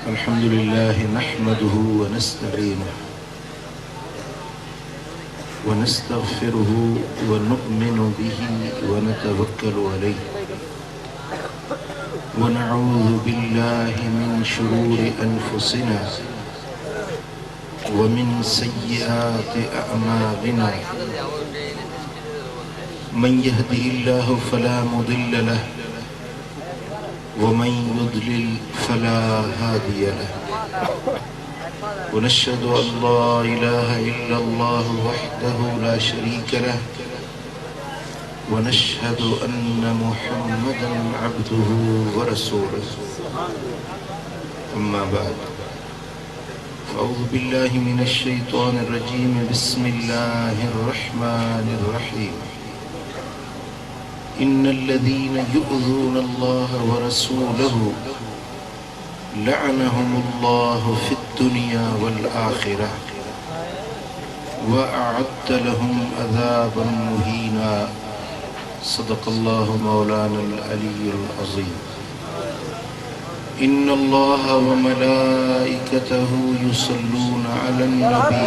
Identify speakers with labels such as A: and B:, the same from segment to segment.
A: अल्हम्दुलिल्लाह नहमदुहु व नस्तईनुहु व नस्तगफिरुहु व नु'मिनु बिही व नतवक्कलु अलैहि व नऊज़ु बिल्लाहि मिन शुरूरि अनफुसिना व मिन सय्यिआति अअमालिना मन यहदिहिल्लाहु फला मुदिल्ल लहु वमन युद्लिल फला हादिय लहु वनश्हदु अल्ला इलाहा इल्लल्लाहु वहदहु ला शरीक लहु वनश्हदु अन्न मुहम्मदन अब्दुहु व रसूलुहु अम्मा बाद फ़अऊज़ु बिल्लाहि मिनश शैतानिर रजीम बिस्मिल्लाहिर रहमानिर रहीम इन्नल्लज़ीना युअज़ूनल्लाह व रसूलहु लअनहुमुल्लाहु फिद्दुनिया वल आखिरह व अअद्द लहुम अज़ाबन मुहीना सदक़ल्लाहु मौलानल अलीयुल अज़ीम इन्नल्लाह व मलाइकतहु युसल्लूना अलन नबी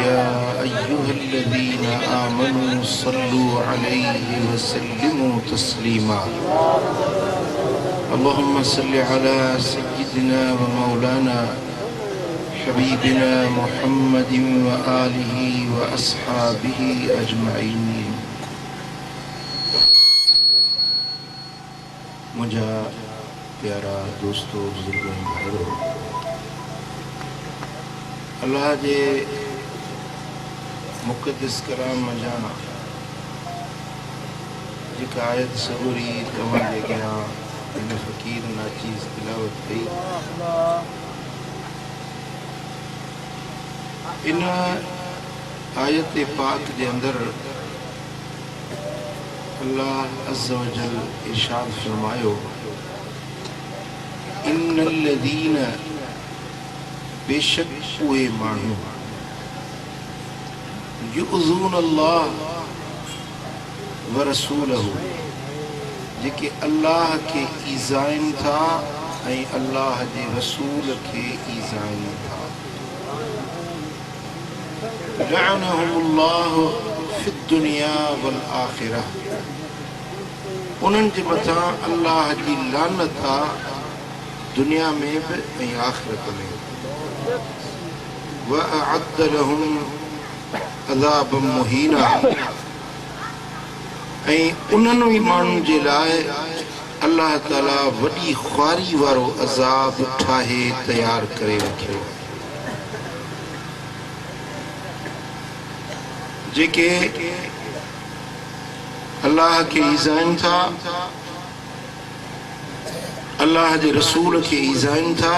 A: या अय्युहल्लज़ीना आमनू सल्लू अलैहि व सल्लिमू तस्लीमा अल्लाहुम्मा सल्लि अला सय्यिदिना व मौलाना हबीबिना मुहम्मदिन व आलिहि व अस्हाबिहि अजमईन। मुझा प्यारा दोस्तों बुजुर्गों भाइयों, अल्लाह जे मुक़द्दस कलाम मजा जेका आयत सबूरी तव्हां जे अॻियां इन फ़कीर नाचीज़ तिलावत कई, इन आयत पाक के अंदर अल्लाह अज़्ज़ व जल इरशाद फरमायो, इन्नल्लज़ीना बेशक उहे माण्हू युअज़ूनल्लाह व रसूलहु जेके अल्लाह के ईज़ाइन था ऐं अल्लाह जे रसूल के ईज़ाइन था। लअनहुमुल्लाहु फिद्दुनिया वल आखिरह, उन्हनि जे मथां अल्लाह जी लानत आ दुनिया में भी ऐं आखिरत में। व अअद्द लहुम अज़ाबन मुहीना, ऐं उन्हनि माण्हुनि जे लाइ अल्लाह ताला वॾी ख़्वारी वारो अज़ाब ठाहे तयार करे रखियो, जेके अल्लाह के ईज़ाइन था, अल्लाह जे रसूल के ईज़ाइन था,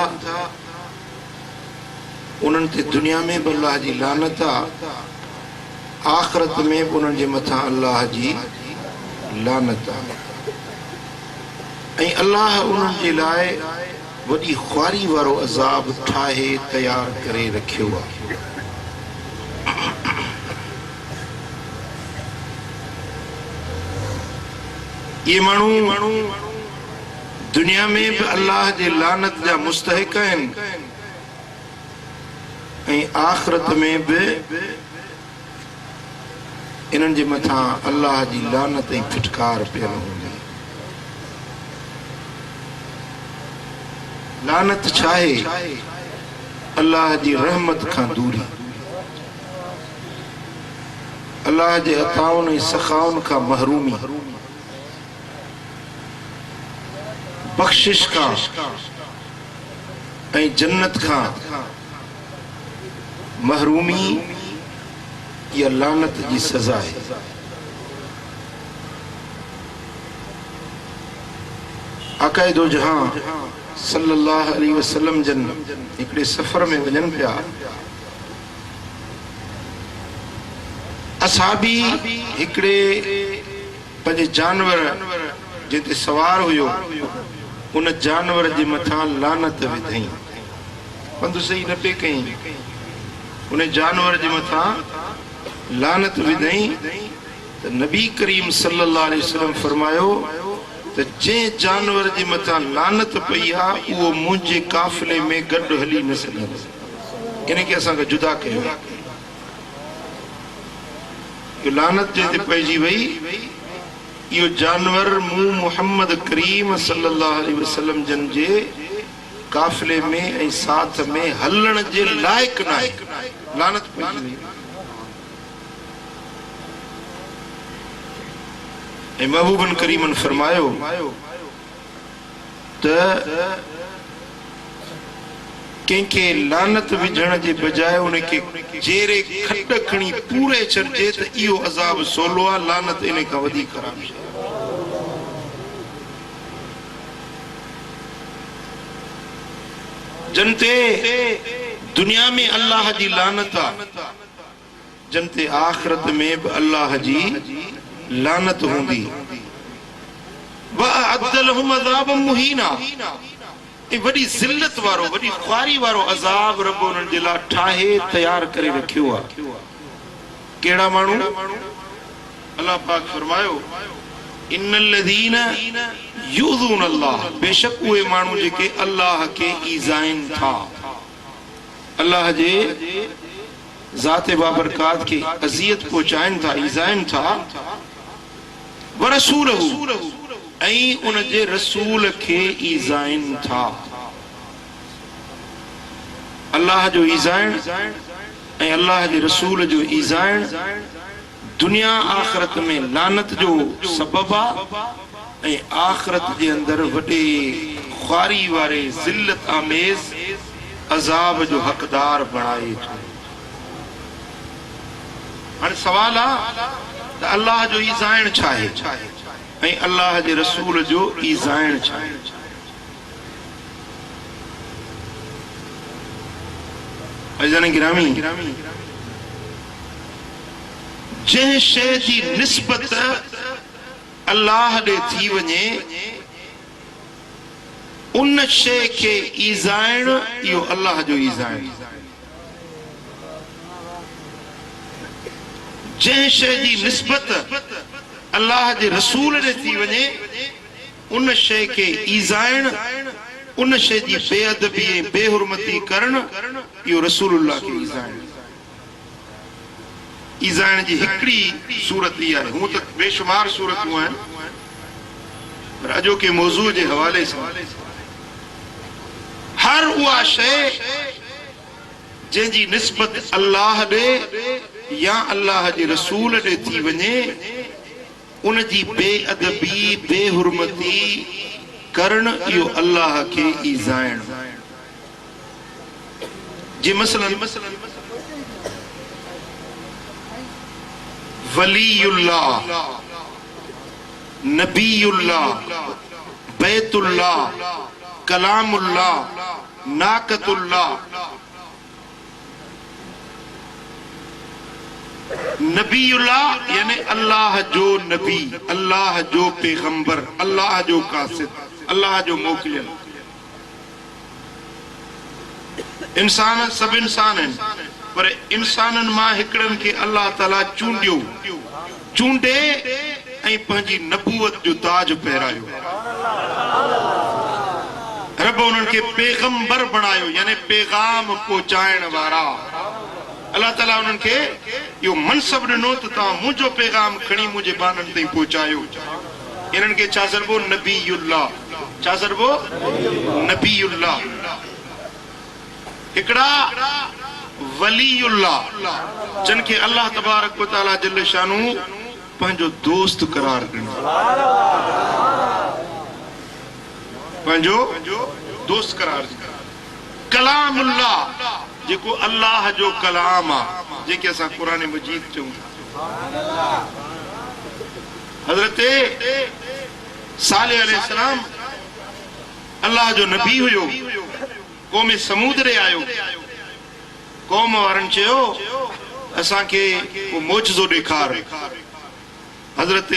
A: उन्हनि ते दुनिया में भी अल्लाह जी लानत आ, आखिरत में भी उन्हनि जे मथां अल्लाह जी लानत आ। ऐं अल्लाह उन्हनि जे लाइ वॾी ख़्वारी वारो अज़ाब ठाहे तयार करे रखियो आहे। ये माण्हू दुनिया में भी अल्लाह जे लानत जा मुस्तहिक आहिनि ऐं आखिरत में भी इन्हनि जे मथां अल्लाह जी लानत ऐं फिटकार पियल हूंदी। लानत छा आहे? अल्लाह जी रहमत खां दूरी, अल्लाह जे अताउन ऐं सखाउन खां महरूमी, बख्शिश खां ऐं जन्नत खां महरूमी, या लानत जी सज़ा है। आक़ाए दो जहां सल्लल्लाहु अलैहि वसल्लम जन हिकिड़े सफ़र में वञनि पिया, असहाबी हिकिड़े पंहिंजे जानवर जिते सवार हुयो उन जानवर जे मथां लानत विधई, पंधु सही न पे कई, उन जानवर जे मथां लानत विधई। तो नबी करीम सल्लल्लाहु अलैहि वसल्लम फरमायो त जे जानवर जे मथा लानत पई आहे उहो मुंहिंजे काफ़िले में गॾु हली न सघंदो, इन खे असांखे जुदा कयो। लानत जंहिंते पइजी वई, इहो जानवर मूं मुहम्मद करीम सल्लल्लाहु अलैहि वसल्लम जन जे काफ़िले में ऐं साथ में हलण जे लाइक़ न आहे, लानत पइजी वई। ऐं महबूबन करीमन फरमायो त कंहिंखे लानत विझण जे बजाय उनखे जेरे खट खणी पूरे छॾिजे त इहो अज़ाब सवलो आहे, लानत इन खां वधीक ख़राब शइ। जनते दुनिया में अल्लाह जी लानत आहे, जनते आख़िरत में बि अल्लाह जी लानत हूंदी। वअअद्द लहुम अज़ाबन मुहीना, वॾी ज़िल्लत वारो, वॾी ख़्वारी वारो अज़ाब रब उन्हनि जे लाइ ठाहे तयार करे रखियो आहे। कहिड़ा माण्हू? अल्लाह पाक फरमायो इन्नल लज़ीन युज़ून अल्लाह, बेशक उहे माण्हू जेके अल्लाह खे ईज़ाइन था, अल्लाह जे ज़ात बाबरकात खे अज़ियत पहुचाइनि था, ईज़ाइन था। व रसूलहू, ऐं उन जे रसूल खे ईज़ाइन था। अल्लाह जो ईज़ाइन ऐं अल्लाह जे रसूल जो ईज़ाइन दुनिया आख़िरत में लानत जो सबब आहे ऐं आख़िरत जे अंदरि वॾे ख़्वारी वारे ज़िल्लत आमेज़ अज़ाब जो हक़दार बणाए थो। हाणे सवाल आहे त अल्लाह जो ईज़ाइन छा आहे ऐं अल्लाह जे रसूल जो ईज़ाइन छा आहे? अज़ीज़ान गिरामी, जंहिं शइ जी निस्बत अल्लाह ॾे थी वञे उन शइ खे ईज़ाइण, इहो अल्लाह जो ईज़ाइण। जंहिं शइ जी निस्बत अल्लाह जे रसूल ॾे थी वञे उन शइ खे ईज़ाइण, उन शइ जी बेअदबी ऐं बेहुरमती करण, इहो रसूलुल्लाह खे ईज़ाइण। ईज़ाइण जी हिकिड़ी सूरत इहा आहे, हूअं त बेशुमार सूरतूं आहिनि, पर अॼोके मौज़ूअ जे हवाले सां हर उहा शइ जंहिंजी निस्बत अल्लाह ॾे या अल्लाह जे रसूल ॾे थी वञे उन जी बेअदबी बेहुरमती करण, इहो अल्लाह खे ईज़ाइण। जे मसलन वलीउल्लाह, नबीउल्लाह, बैतुल्लाह, कलामुल्लाह, नाकतुल्लाह, नबीउल्लाह यानी अल्लाह जो नबी, अल्लाह जो पैगंबर, अल्लाह जो कासिद, अल्लाह जो मोकिलियल। इंसान सब इंसान आहिनि, पर इंसाननि मां हिकिड़नि खे अल्लाह ताला चूंडियो, चूंडे ऐं पंहिंजी नबूवत जो ताज पहिरायो। रब उन्हनि खे पैगंबर बणायो, यानी पैगाम पहुचाइण वारा। अल्लाह ताला उन्हनि खे इहो मनसब ॾिनो त तव्हां मुंहिंजो पैगाम खणी मुंहिंजे बाननि ताईं पहुचायो। इन्हनि खे छा चइबो? नबीउल्लाह। छा चइबो? नबीउल्लाह। हिकिड़ा वलीउल्लाह, जिन खे अल्लाह तबारक व तआला जल्ल शानू पंहिंजो दोस्त करार ॾिनो, पंहिंजो दोस्त करार ॾिनो। कलामुल्लाह, जेको अल्लाह जो कलाम आहे, जेके असां क़ुरान मजीद चऊं था। हज़रत सालेह अलैहिस्सलाम अल्लाह जो नबी हुयो, क़ौम समूद रे आयो। क़ौम वारनि चयो असांखे को मौजज़ो ॾेखार। हज़रत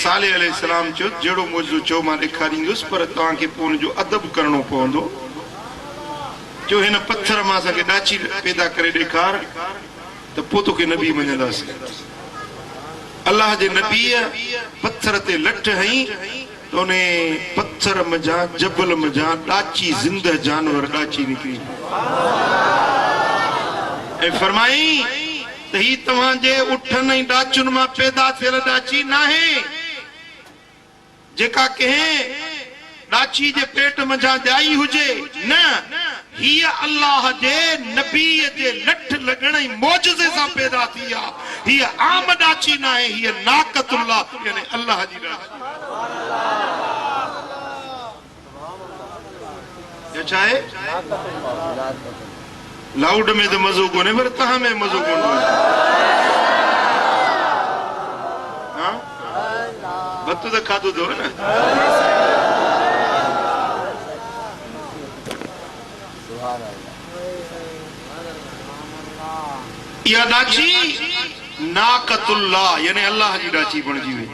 A: सालेह अलैहिस्सलाम चयो जहिड़ो मौजज़ो चयो मां ॾेखारींदुसि, पर तव्हांखे पोइ हुनजो अदब करणो पवंदो। जो हिन पत्थर मां असांखे ॾाची पैदा करे ॾेखार त पोइ तोखे नबी मञंदासीं। अल्लाह जे नबीअ पत्थर ते लठ हई तो ने पत्थर मजा जबल मजा डाची जिंदा जानवर डाची निकली ए फरमाई तही तव्हांजे उठन ऐं डाचुन मां पैदा थियल डाची नाहे जेका कहे डाची जे पेट मजा जाई हुजे न ही अल्लाह जे नबी जे लठ लगण ऐं मौजज़े सां पैदा थी आ ही आम डाची नाहे ही नाकतुल्लाह यानी अल्लाह जी डाची क्या चाहे लाउड में तो मज़ो कोने पर तहां में मज़ो कोने हां बत्तू तो खादो दो ना या डाची नाकतुल्लाह यानी अल्लाह जी डाची बणजी वे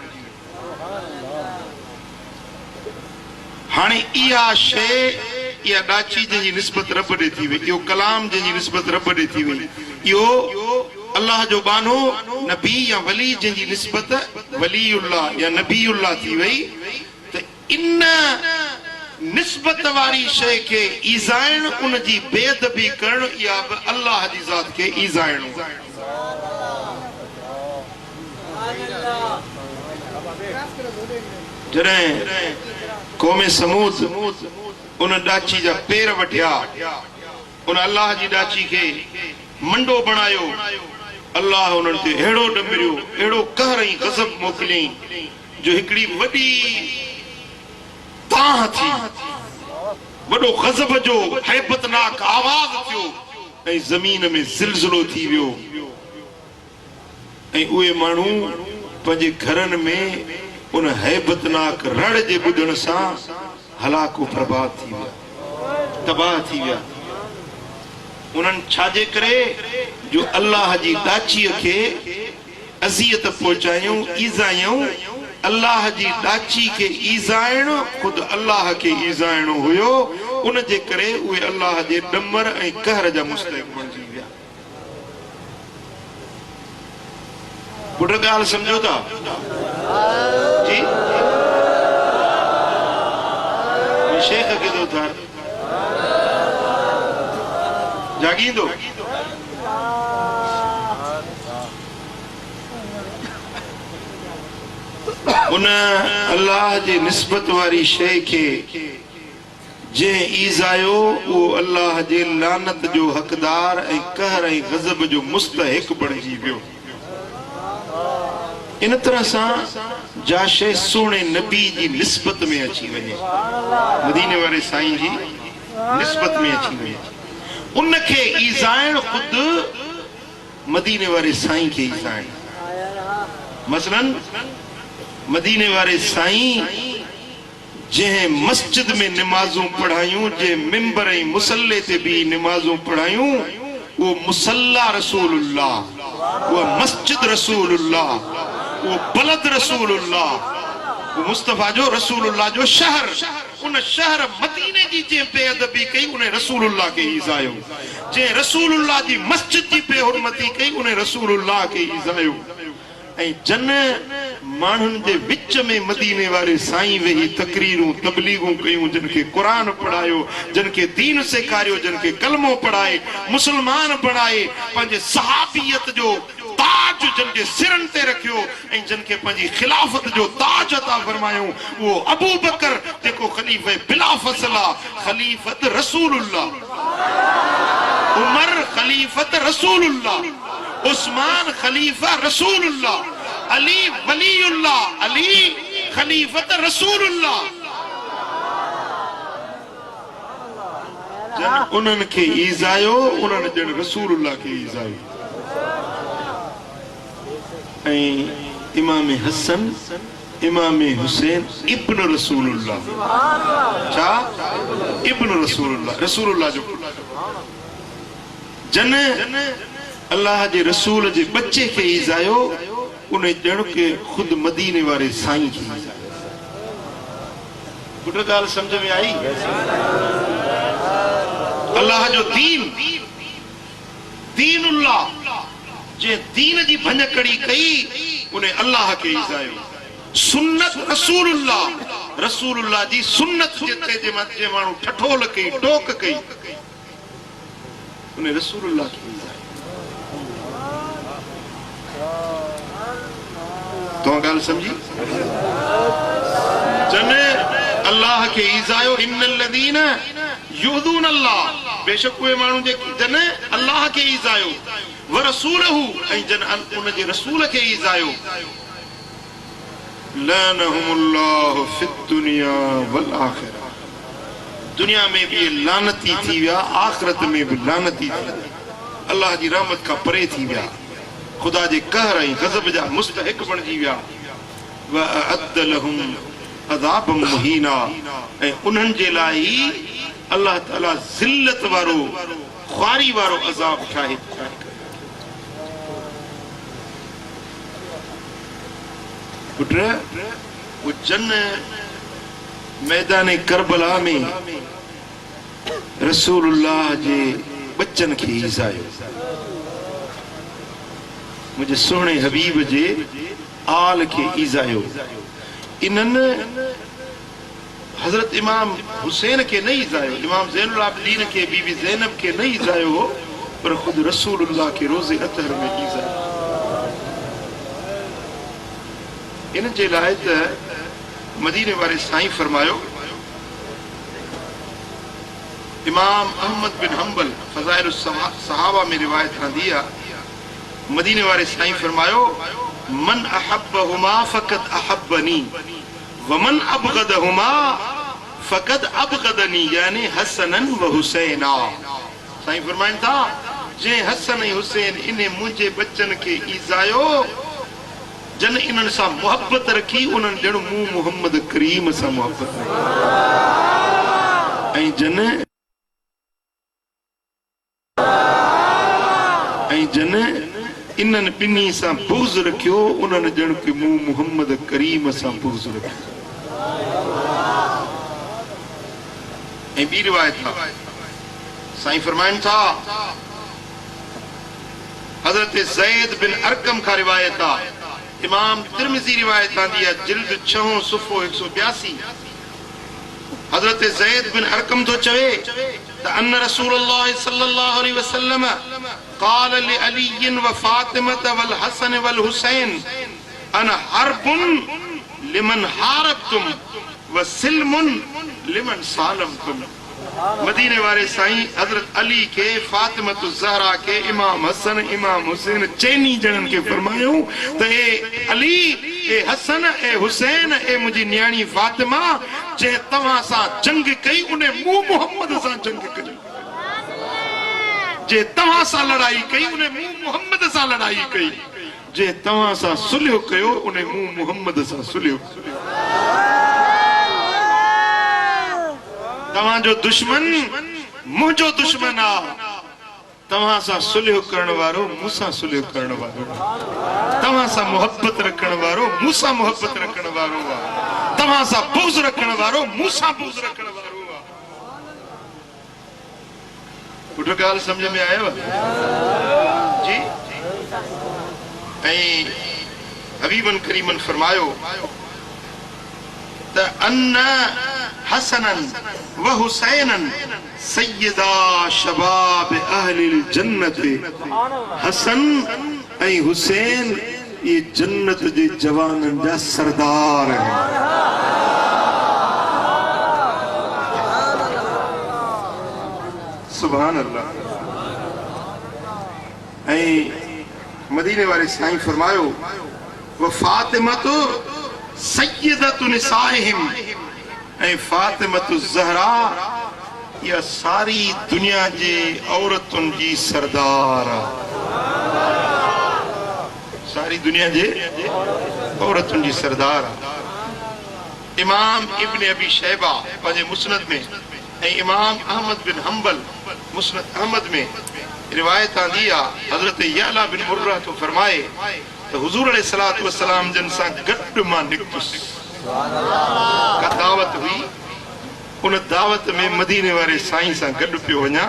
A: हाणे इहा शे या डाची जी निस्बत रब दे थी वे यो कलाम जी निस्बत रब दे थी वे यो अल्लाह जो बानो नबी या वली जी निस्बत वलीउल्लाह या नबीउल्लाह थी वई तो इन निस्बत वारी शय के ईज़ाइण उन जी बेअदबी करण या अल्लाह जी ज़ात के ईज़ाइण जॾहिं क़ौम समूद उन डाची जा पेर वठिया उन अल्लाह जी डाची के मंडो बनायो अल्लाह उन्हनि ते अहिड़ो डंबरियो अहिड़ो कहर ऐं गज़ब मोकिलियईं जो हिकिड़ी वॾी ताह थी वॾो गज़ब जो हैबतनाक आवाज़ थियो ऐं ज़मीन में ज़िलज़िलो थी वियो ऐं उहे माण्हू पंहिंजे घरनि में उन हैबतनाक रड़ जे ॿुधण सां हलाको बर्बाद थी विया तबाह थी विया उन्हनि छाजे करे जो अल्लाह जी डाचीअ खे अज़ियत पहुचायूं ईज़ायूं अल्लाह जी डाची के ईज़ाइण खुद अल्लाह के ईज़ाइण हुयो उन जे करे उहे अल्लाह जे डमर ऐं कहर जा मुस्तहिक़ बणजी विया पुट ॻाल्हि सम्झो था जी शेख खे थो था जागींदो उन अल्लाह जे निस्बत वारी शय के जे ईज़ायो वो अल्लाह जे लानत जो हकदार ऐं कहर ऐं गज़ब जो मुस्तहिक बणजी वियो इन तरह सां जा शय सोने नबी जी निस्बत में अची वञे मदीने वारे साईं जी निस्बत में अची वञे उनखे ईज़ाइण खुद मदीने वारे साईं के ईज़ाइण मसलन मदीने वारे साईं जंहिं मस्जिद में निमाज़ूं पढ़ायूं जे मिंबर ऐं मुसल्ले ते भी निमाज़ूं पढ़ायूं वो मुसल्ला रसूलुल्लाह वो मस्जिद रसूलुल्लाह वो बलद रसूलुल्लाह वो मुस्तफा जो रसूलुल्लाह जो शहर उन शहर मदीने जी जे बेअदबी कई उन्हें रसूलुल्लाह के ईज़ायो जे रसूलुल्लाह जी मस्जिद जी बेहुरमती कई उन्हें रसूलुल्लाह के ईज़ायो ऐं जन माण्हुनि जे विच में मदीने वारे साईं वेही तकरीरूं तबलीगूं कयूं जिन खे क़ुरान पढ़ायो जिन खे दीन सेखारियो जिन खे कलमो पढ़ाए मुसलमान बणाए पंहिंजे सहाबियत जो ताज जिन जे सिरनि ते रखियो ऐं जिन खे पंहिंजी खिलाफत जो ताज अता फरमायूं वो अबू बकर जेको ख़लीफ़े बिला फ़ज़ल ख़लीफ़त रसूलुल्लाह उमर ख़लीफ़त रसूलुल्लाह उस्मान ख़लीफ़ा रसूलुल्लाह अली वलीउल्लाह अली खलीफत रसूलुल्लाह जन उन्हनि खे ईज़ायो उन्हनि जन रसूलुल्लाह खे ईज़ायो ऐं इमाम हसन इमाम हुसैन इब्न रसूलुल्लाह छा इब्न रसूलुल्लाह रसूलुल्लाह जो जन अल्लाह जे रसूल जे बच्चे खे ईज़ायो उन्हें जण के खुद मदीने वाले साईं की पुट गाल समझ में आई अल्लाह जो दीन दीनुल्लाह जे दीन जी भंजकड़ी कई उन्हें अल्लाह के ईज़ायो सुन्नत रसूलुल्लाह रसूलुल्लाह जी सुन्नत जिते जे मथे माण्हू ठठोल कई टोक कई उन्हें रसूलुल्लाह की तो गाल समझी जने अल्लाह के ईजायो इन्नल लदीन युदून अल्लाह बेशक वे माण्हू जे जने अल्लाह के ईजायो व रसूलहू ऐं जन उन जे रसूल के ईजायो लानहुमुल्लाह फिद दुनिया वल आखिरा दुनिया में भी लानती थी विया आखिरत में भी लानती थी अल्लाह जी रहमत का परे थी विया खुदा जे कहर ऐं गज़ब जा मुस्तहिक बणजी विया व अअद्द लहुम अज़ाब मुहीना ऐं उन्हनि जे लाइ अल्लाह ताला ज़िल्लत वारो ख्वारी वारो अज़ाब ठाहे पुट वो जन मैदान करबला में रसूलुल्लाह जे बच्चन के ईज़ायो मुझे सोने हबीब जे आल के ईज़ायो इन्हनि हजरत इमाम हुसैन के नहीं ईज़ायो इमाम ज़ैनुल आबिदीन के बीबी ज़ैनब के नहीं ईज़ायो हो पर खुद रसूलुल्लाह के रोज़े अतहर में ईज़ायो इन जे लाइ त मदीने वारे साईं फरमायो इमाम अहमद बिन हंबल फज़ाइल सहाबा में रिवायत आंदी आहे मदीने वारे साईं फरमायो मन अहब्बहुमा फकद अहब्बनी व मन अबगदहुमा फकद अबगदनी यानी हसनन व हुसैना साईं फरमाइन था जे हसन ऐं हुसैन इने मुंहिंजे बच्चन के ईज़ायो जन इन्हनि सां मोहब्बत रखी उन्हनि ॼण मूं मोहम्मद करीम सां मोहब्बत रखी ऐं जन इन्हनि ॿिन्ही सां बुग़्ज़ रखियो उन्हनि ॼण के मूं मोहम्मद करीम सां बुग़्ज़ रखियो ऐं ॿी रिवायत था साईं फरमाइनि था हज़रत ज़ैद बिन अरकम खां रिवायत आहे इमाम तिरमिज़ी रिवायत आंदी है जिल्द 6 सुफ़ो 182 हज़रत ज़ैद बिन अरकम तो चवे त अन्न रसूलुल्लाह सल्लल्लाहु अलैहि वसल्लम क़ाल लि अली व फातिमा वल हसन वल हुसैन अना हरबुन लिमन हारबतुम व सिल्मुन लिमन सालमतुम मदीने वाले साईं हजरत अली के फातिमा ज़हरा के इमाम हसन इमाम हुसैन चैनी जणन के फरमायो त ए अली ए हसन ए हुसैन ए मुझी न्याणी फातिमा जे तवा सा जंग कई उन्हें मुंह मोहम्मद सा जंग कई जे तवा सा लड़ाई कई उन्हें मुंह मोहम्मद सा लड़ाई कई जे तवा सा सुलह कयो उन्हें मुंह मोहम्मद सा सुलह तवा जो दुश्मन मुझो दुश्मन आ तवा सा सुलह करण वारो मूसा सुलह करण वारो तवा सा मोहब्बत रखण वारो मूसा मोहब्बत रखण वारो तवा सा बुग़्ज़ रखण वारो मूसा बुग़्ज़ रखण वारो पुट गाल समझ में आयो जी ऐं हबीबन करीमन फरमायो त अन्न हसनन व हुसैनन सय्यदा शबाब अहलिल जन्नत हसन ऐं हुसैन ये जन्नत जे जवानन जा सरदार हैं सुभान अल्लाह ऐं मदीने वाले साईं फरमायो व फातिमा तो सय्यदतु निसाइहिम ऐं फातिमतु ज़हरा या सारी दुनिया जे औरतुन जी सरदार सारी दुनिया जे औरतुन जी सरदार इमाम इब्न अबी शैबा पंहिंजे मुस्नद में ऐं इमाम अहमद बिन हंबल मुस्नद अहमद में रिवायत आंदी आहे हज़रत याला बिन मुर्रा तो फरमाए तो हुजूर अलैहिस्सलातु वस्सलाम जन सां गॾु मां निकतुसि का दावत हुई उन दावत में मदीने वाले साईं सां गॾु पियो वञा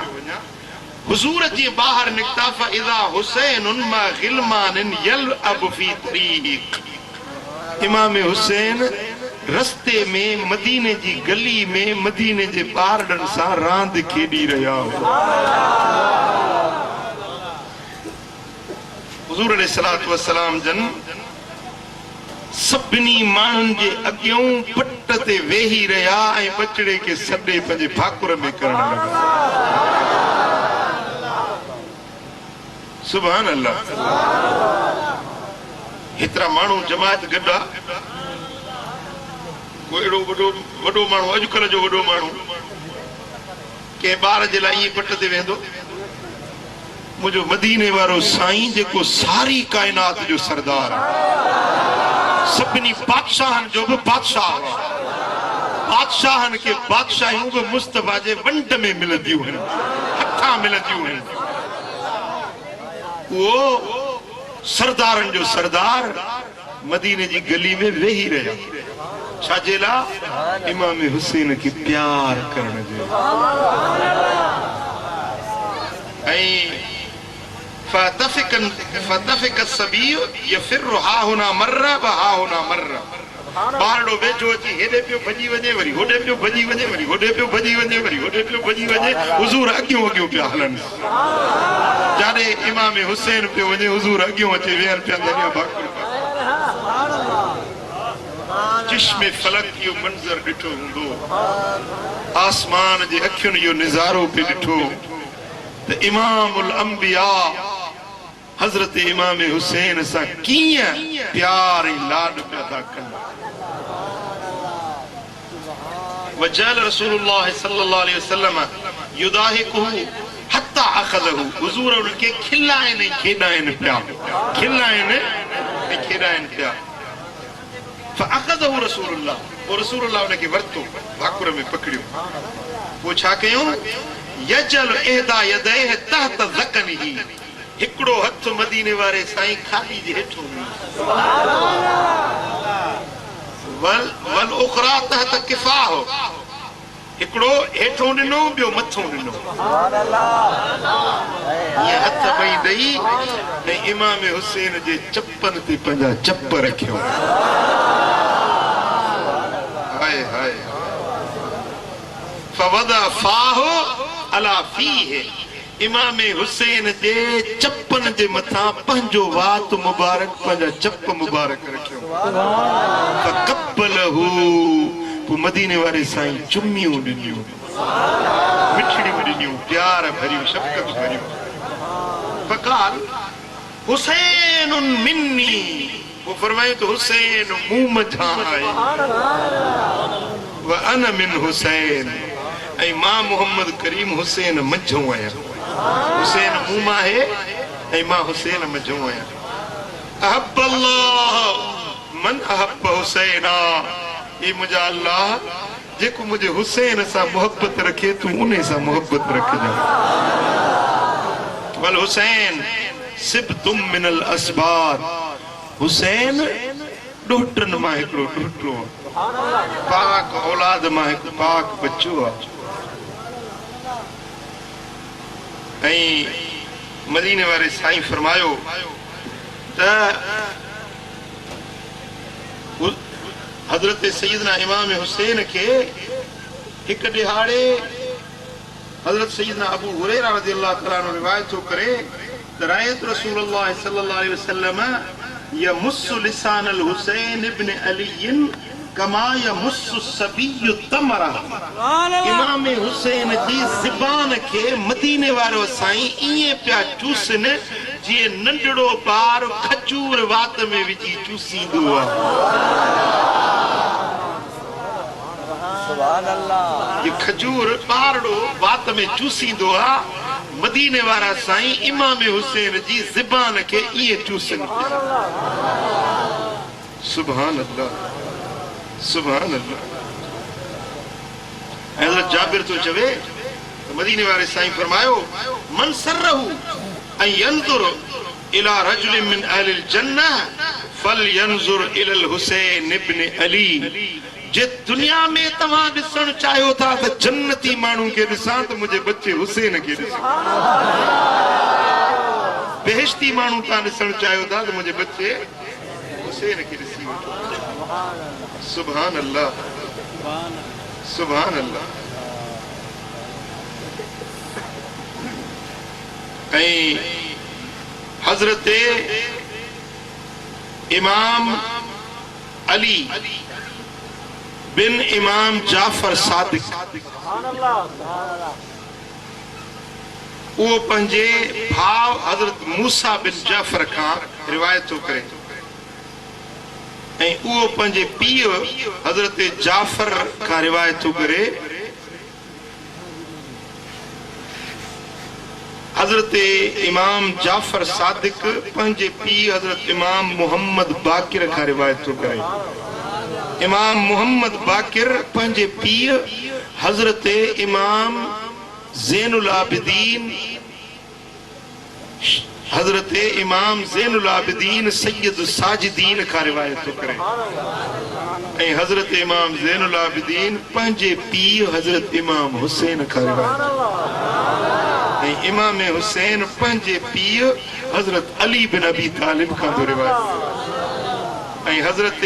A: हुजूर जी ॿाहिरि निकिता फ़इज़ा हुसैनुन मा ग़िलमानिन यलअब फ़ी तरीक़ इमाम हुसैन रस्ते में मदीने जी गली में मदीने जे ॿारनि सां रांदि खेॾी रहिया हुआ। हुज़ूर अलैहिस्सलातु वस्सलाम जन सभिनी माण्हुनि जे अॻियों पट ते वेही रहिया ऐं बचड़े खे सॾे पंहिंजे भाकुर में करण लॻा। सुभान अल्लाह। हेतिरा माण्हू जमात गॾु आहे। कोई एॾो वॾो माण्हू अॼुकल्ह जो वॾो माण्हू कंहिं ॿार जे लाइ ईअं पट ते वेंदो। मुंहिंजो मदीने वारो साईं जेको सारी काइनात जो सरदार आहे, सभिनी बादशाहनि जो बि बादशाह आहे, बादशाहनि खे बादशाहियूं बि मुस्तफा जे वंड में मिलंदियूं आहिनि, हथां मिलंदियूं आहिनि। उहो सरदारनि जो सरदार मदीने जी गली में वेही रहिया। छाजे लाइ? इमाम हुसैन खे प्यार करण जो। ऐं فتفق الصبي يفر ها هنا مره وها هنا مره। ॿारड़ो वेझो अची हेॾे पियो भॼी वञे, वरी होॾे पियो भॼी वञे, वरी होॾे पियो भॼी वञे, वरी होॾे पियो भॼी वञे। हुज़ूर अॻियों अॻियों पिया हलनि। जाॾे इमाम हुसैन पियो वञे, हुज़ूर अॻियों अची वेहनि पिया दरिया भाकुर। चश्मे फलक इहो मंज़र ॾिठो हूंदो, आसमान जे अखियुनि जो नज़ारो पियो ॾिठो त इमामुल अंबिया हज़रत इमाम हुसैन सां कीअं प्यार ऐं लाड पिया था कनि। वजल रसूलुल्लाह सल्लल्लाहु अलैहि वसल्लम युदाहिकुहु हत्ता अखज़हु। हुज़ूर उनखे खिलाइनि ऐं खेॾाइनि पिया, खिलाइनि ऐं खेॾाइनि पिया। फअखज़हु रसूलुल्लाह, पोइ रसूलुल्लाह उनखे वरितो, भाकुर में पकड़ियो। पोइ छा कयूं? यजल एदा यदैह तहत ज़कनिही। हिकिड़ो हथ मदीने वारे साईं खाली जे हेठो वल उखरा तहत किफाह। हिकिड़ो हेठो ॾिनो, ॿियो मथो ॾिनो। ईअं हथ ॿई ॾेई ऐं इमाम हुसैन जे चपनि ते पंहिंजा चप रखियो। हाय हाय। फवदा फाहो अला फीह। इमाम हुसैन जे चपनि जे मथां पंहिंजो वात मुबारक, पंहिंजा चप मुबारक रखियो। फकबलहू। पोइ मदीने वारे साईं चुमियूं ॾिनियूं, मिठड़ियूं ॾिनियूं, प्यार भरियूं, शफ़क़त भरियूं। फक़ाल हुसैनुन मिन्नी। वो फरमायो तो हुसैन मूं मथां आहे। व अन मिन हुसैन। ऐं मां मोहम्मद करीम हुसैन मझो आहियां। हुसैन मूं मां आहे ऐं मां हुसैन मझो आहियां। अहब अल्लाह मन अहब हुसैना। हे मुंहिंजा अल्लाह, जेको मुंहिंजे हुसैन सां मोहब्बत रखे, तूं उन सां मोहब्बत रखजां। वल हुसैन सिबतुम मिनल अस्बात। हुसैन ॾोहिटनि मां हिकिड़ो ॾोहिटो, पाक औलाद मां हिकु पाक बच्चो आहे। ऐं मदीने वारे साईं फरमायो त हज़रत सैयदना इमाम हुसैन खे हिकु ॾिहाड़े हज़रत सैयदना अबू हुरैरा रज़ियल्लाहु तआला अन्हु रिवायत थो करे त रायत रसूलुल्लाह सल्लल्लाहु अलैहि वसल्लम यमुस्सु लिसानल हुसैन इब्न अली कमा यमुस्सु सबिय्यु तमरा। इमाम हुसैन जी ज़बान खे मदीने वारो साईं ईअं पिया चूसनि जीअं नंढड़ो ॿार खजूर वात में विझी चूसींदो आहे। सुभान अल्लाह। ये खजूर ॿारड़ो वात में चूसींदो आहे, मदीने वारा साईं इमाम हुसैन जी ज़बान खे ईअं चूसनि पिया। सुभान अल्लाह, सुभान अल्लाह। हज़रत जाबिर तो चवे मदीने वारे साईं फरमायो मन सरहु अन यंजुर इला रजुल मिन अहलिल जन्नह फलयंजुर इलल हुसैन इब्न अली। जे दुनिया में तव्हां ॾिसण चाहियो था त जन्नती माण्हू खे ॾिसां त मुंहिंजे बच्चे हुसैन खे ॾिसां। बेहश्ती माण्हू तव्हां ॾिसण चाहियो था त मुंहिंजे बच्चे हुसैन खे ॾिसी वठो। सुभान अल्लाह, सुभान अल्लाह। हजरत इमाम अली बिन इमाम जाफर सादिक वो पंजे भाव हजरत मूसा बिन जाफर का रिवायत करे ऐं वो पंजे पीउ हजरत जाफर का रिवायत करे। हजरत इमाम जाफर सादिक पंजे पीउ हजरत इमाम मोहम्मद बाकिर का रिवायत करे। इमाम मोहम्मद बाकिर पंजे पीउ हजरत इमाम ज़ैनुल आबिदीन हजरत इमाम ज़ैनुल आबिदीन सैयद साजिदीन का रिवायत करे। हजरत इमाम ज़ैनुल आबिदीन पंजे पीउ हजरत इमाम हुसैन का रिवायत। इमाम हुसैन पंजे पीउ हजरत अली बिन अबी तालिब का रिवायत। हजरत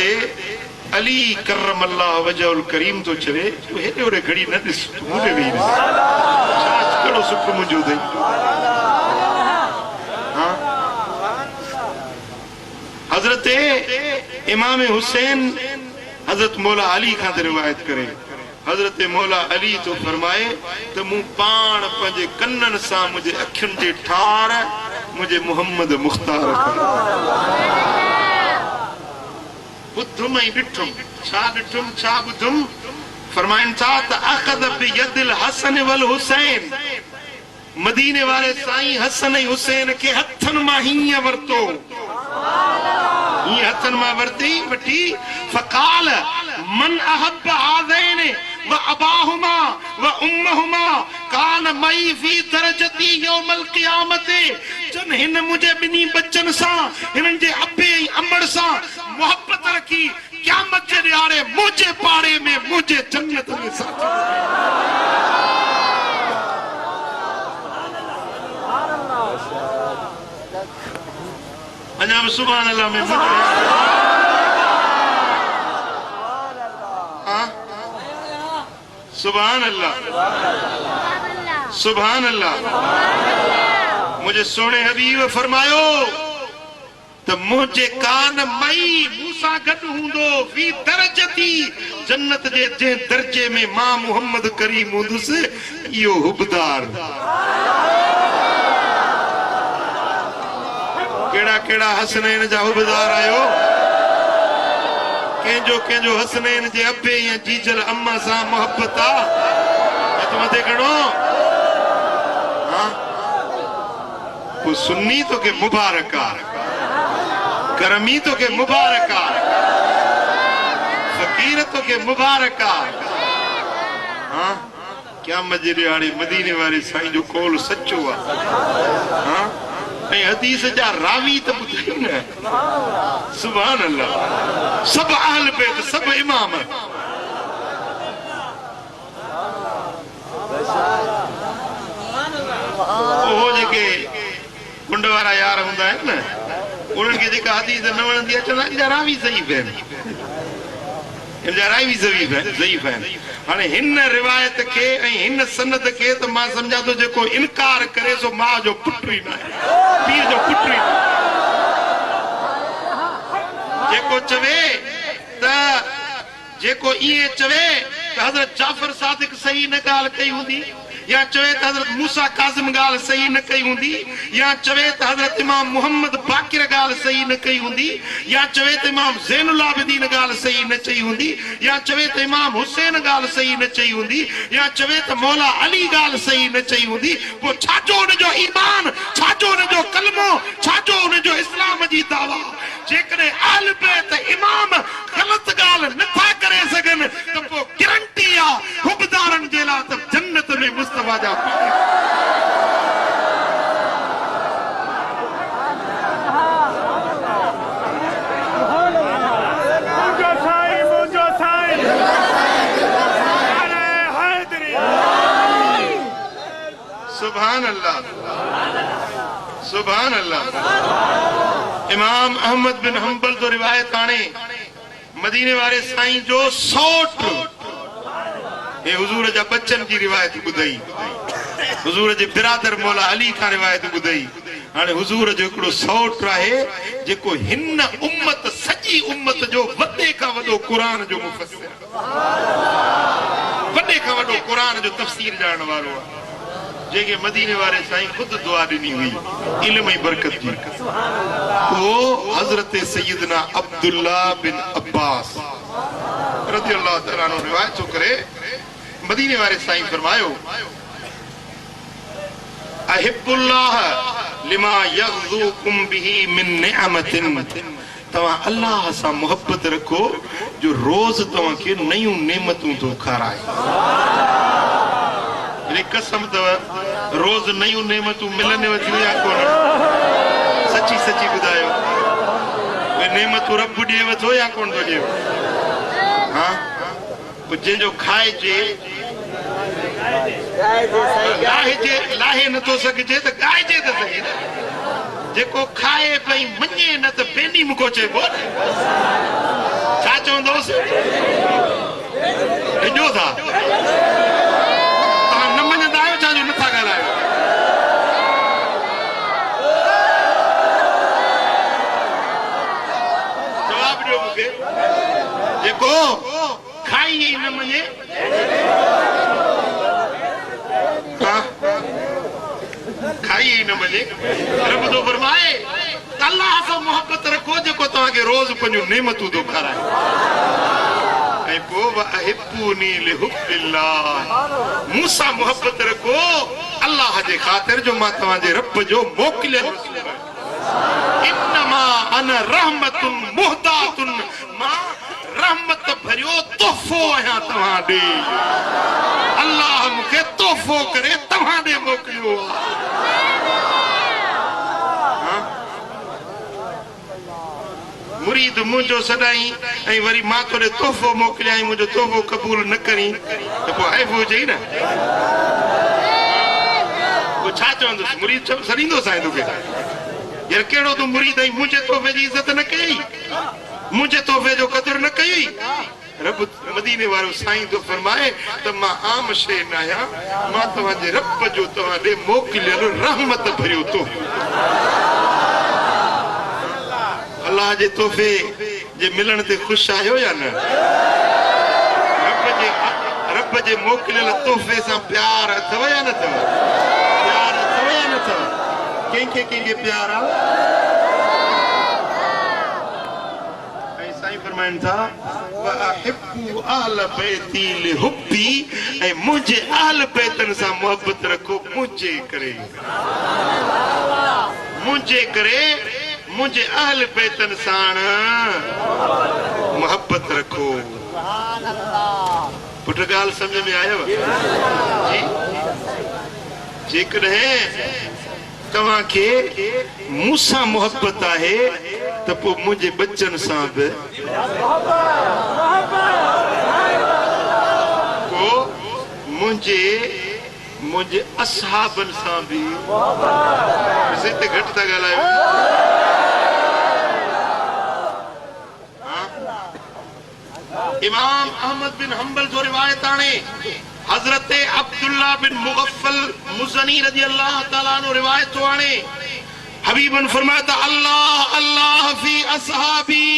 A: अली करमल्लाह वजहुल करीम तो चले हेॾे होॾे घड़ी न ॾिस मुझे वेही कहिड़ो सुख मुंहिंजो अथई। हजरत इमाम हुसैन हजरत मौला अली खां रिवायत करे। हजरत मौला अली तो फरमाए तो मूं पाण पंहिंजे कन्ननि सां मुंहिंजे अखियुनि जे ठार मुंहिंजे मोहम्मद मुख्तार ॿुधुम ऐं ॾिठुम छा ॾिठुम छा ॿुधुम। फरमाइनि था त अख़ज़ बियदिल हसन वल हुसैन मदीने वाले साईं हसन ऐं हुसैन खे हथनि मां हीअं वरितो हथन मां वठी फ़क़ाल मन अहब हाज़ैन व अबाहुमा व उम्महुमा कान मई फी दरजती यौमल क़ियामत। जन हिन मुझे बिनी बच्चन सां हिनन जे अबे ऐं अमड़ सां मोहब्बत रखी क़यामत जे ॾियारे मुझे पाड़े में मुझे जन्नत में साथी। अञा सुभान अल्लाह में सुभान अल्लाह सुभान अल्लाह। मुझे सोने हबीब फरमायो तो मुझे कान मई मूसा गड हूंदो फी दरजती जन्नत जे जे दर्जे में मां मोहम्मद करीम हूंदुसि इहो हुबदार। केड़ा केड़ा हसनैन जा हुबदार आयो। कंहिंजो कंहिंजो हसनैन जे अबे या जीजल अम्मा सां मोहब्बत आ तो मथे खड़ो। वो सुन्नी तो के मुबारक आ करमी तो के मुबारक आ फकीर तो के मुबारक आ। क्या मजरे वाले मदीने वाले साईं जो कौल सच्चो आ। हदीस जा रावी तो ॿुधाई न सुभान अल्लाह। सब अहल बैत सब इमाम वो जेके कुंड वारा यार हूंदा आहिनि न उन्हनि खे जेका हदीस न वणंदी आहे चवंदा आहिनि रावी ज़ईफ़ आहिनि रावी ज़ईफ़ आहिनि। हाणे हिन रिवायत के हिन सनद के तो मां समझा तो जेको इनकार करे सो मां जो पुट ई न आहे पीर जो पुट ई न। जेको चवे त जेको इए चवे त हजरत जाफर सादिक सही न गाल कई हुंदी या चवे त हजरत मूसा काज़िम गाल सही न कई हुंदी या चवे त हजरत इमाम मोहम्मद बाकिर गाल सही न कई हुंदी या चवे त इमाम ज़ैनुल आबिदीन गाल सही न चई हुंदी या चवे त इमाम हुसैन गाल सही न चई हुंदी या चवे त मौला अली गाल सही न चई हुंदी। पो छाजो उन जो ईमान छाजो उन जो कलमो छाजो उन जो इस्लाम जी दावा। जेकॾहिं अहल बैत इमाम गलत गाल नथा करे सघनि त पो गारंटी आ हुबदारनि जे लाइ त जन्नत में मुस्तफा जा सुभान अल्लाह सुभान अल्लाह। इमाम अहमद बिन हंबल तो रिवायत आने मदीने वारे साईं जो सौट ये हुजूर जा बच्चन की रिवायत ॿुधाई, हुजूर जे बिरादर मौला अली खां रिवायत ॿुधाई। हाणे हुजूर जो हिकिड़ो सौट आहे जेको हिन उम्मत सॼी उम्मत जो वॾे खां वॾो क़ुरान जो मुफ़स्सिर, वॾे खां वॾो क़ुरान जो तफ़सीर ॼाणण वारो आहे, जेके मदीने वारे साईं खुद दुआ ॾिनी हुई इल्म ऐं बरकत जी। वो हज़रत सैयदना अब्दुल्ला बिन अब्बास रज़ियल्लाहु तआला अन्हु रिवायत थो करे, मदीने वारे साईं फरमायो अहिब्बुल्लाह लिमा यग़्ज़ुकुम बिही मिन निअमतिन, तव्हां अल्लाह सां मोहब्बत रखो जो रोज तव्हां खे नयूं नेमतूं थो खाराए। कसम तव रोज नयूं नेमतूं मिलंदेव थियूं या कोन? सची सची ॿुधायो, नेमतूं रब ॾिएव थो या कोन थो ॾिएव? हाँ, जंहिंजो खाइजे लाहे नथो सघिजे त ॻाइजे त सही न। जेको खाए पई मञे न त पेनी मुको चइबो न। छा चवंदोसि? ॾिजो था नथा ॻाल्हायो। जवाब ॾियो मूंखे, जेको खाई ई न मञे, खाई ई न मञे, रब थो फरमाए अल्लाह सां मोहब्बत रखो जेको तव्हांखे रोज़ पंहिंजूं नेमतूं थो खाराए। मूंसां मोहब्बत रखो अल्लाह जे ख़ातिर जो मां तव्हांजे रब जो मोकिलियल रसूल आहियां। इन्नमा अना रहमतुन मुहदातुन, मां रहमत भरियो तोहफ़ो आहियां तव्हां ॾे। अल्लाह मूंखे तोहफ़ो करे तव्हां ॾे मोकिलियो आहे। मुरीद मुंहिंजो सदाई ऐं वरी मां तोड़े तोहफ़ो मोकिलियाई, मुंहिंजो तोहफ़ो क़बूल न करी त पोइ आइब हुजे न। पोइ छा चवंदुसि? मुरीद सॾींदो साईं तोखे यार कहिड़ो तूं मुरीद आई, मुंहिंजे तोहफ़े जी इज़त न कई, मुंहिंजे तोहफ़े जो क़दुरु न कई। रब मदीने वारो साईं तो फरमाए त मां आम शइ न आहियां, मां तव्हांजे रब जो तव्हां ॾे मोकिलियल रहमत भरियो तोहफ़ो। अल्लाह जे तोहफ़े जे मिलण ते ख़ुशि आहियो या न? रब जे मोकिलियल तोहफ़े सां प्यार अथव या न अथव? प्यार अथव या न अथव? कंहिंखे कंहिंखे प्यार आहे? ऐं साईं फरमाइनि था वअहिब्बु अहल बैती लिहुब्बी, ऐं मुंहिंजे अहल बैतनि सां मोहब्बत रखो मुंहिंजे करे, मुंहिंजे करे मुझे अहल बैतन साण मोहब्बत रखो। पुट गाल समझ में आयो जी? जेकॾहिं तव्हां खे मूंसां मोहब्बत आहे त पोइ मुंहिंजे बच्चन सां बि, पोइ मुंहिंजे असहाबन सां बि। हिते घटि था ॻाल्हायो। इमाम अहमद बिन हंबल जो रिवायत आणे, हजरत अब्दुल्ला बिन मुगफ्फल मुज़नी रज़ियल्लाहु तआला अन्हु रिवायत तो आणे, हबीबन फरमाया था अल्लाह अल्लाह फी असहाबी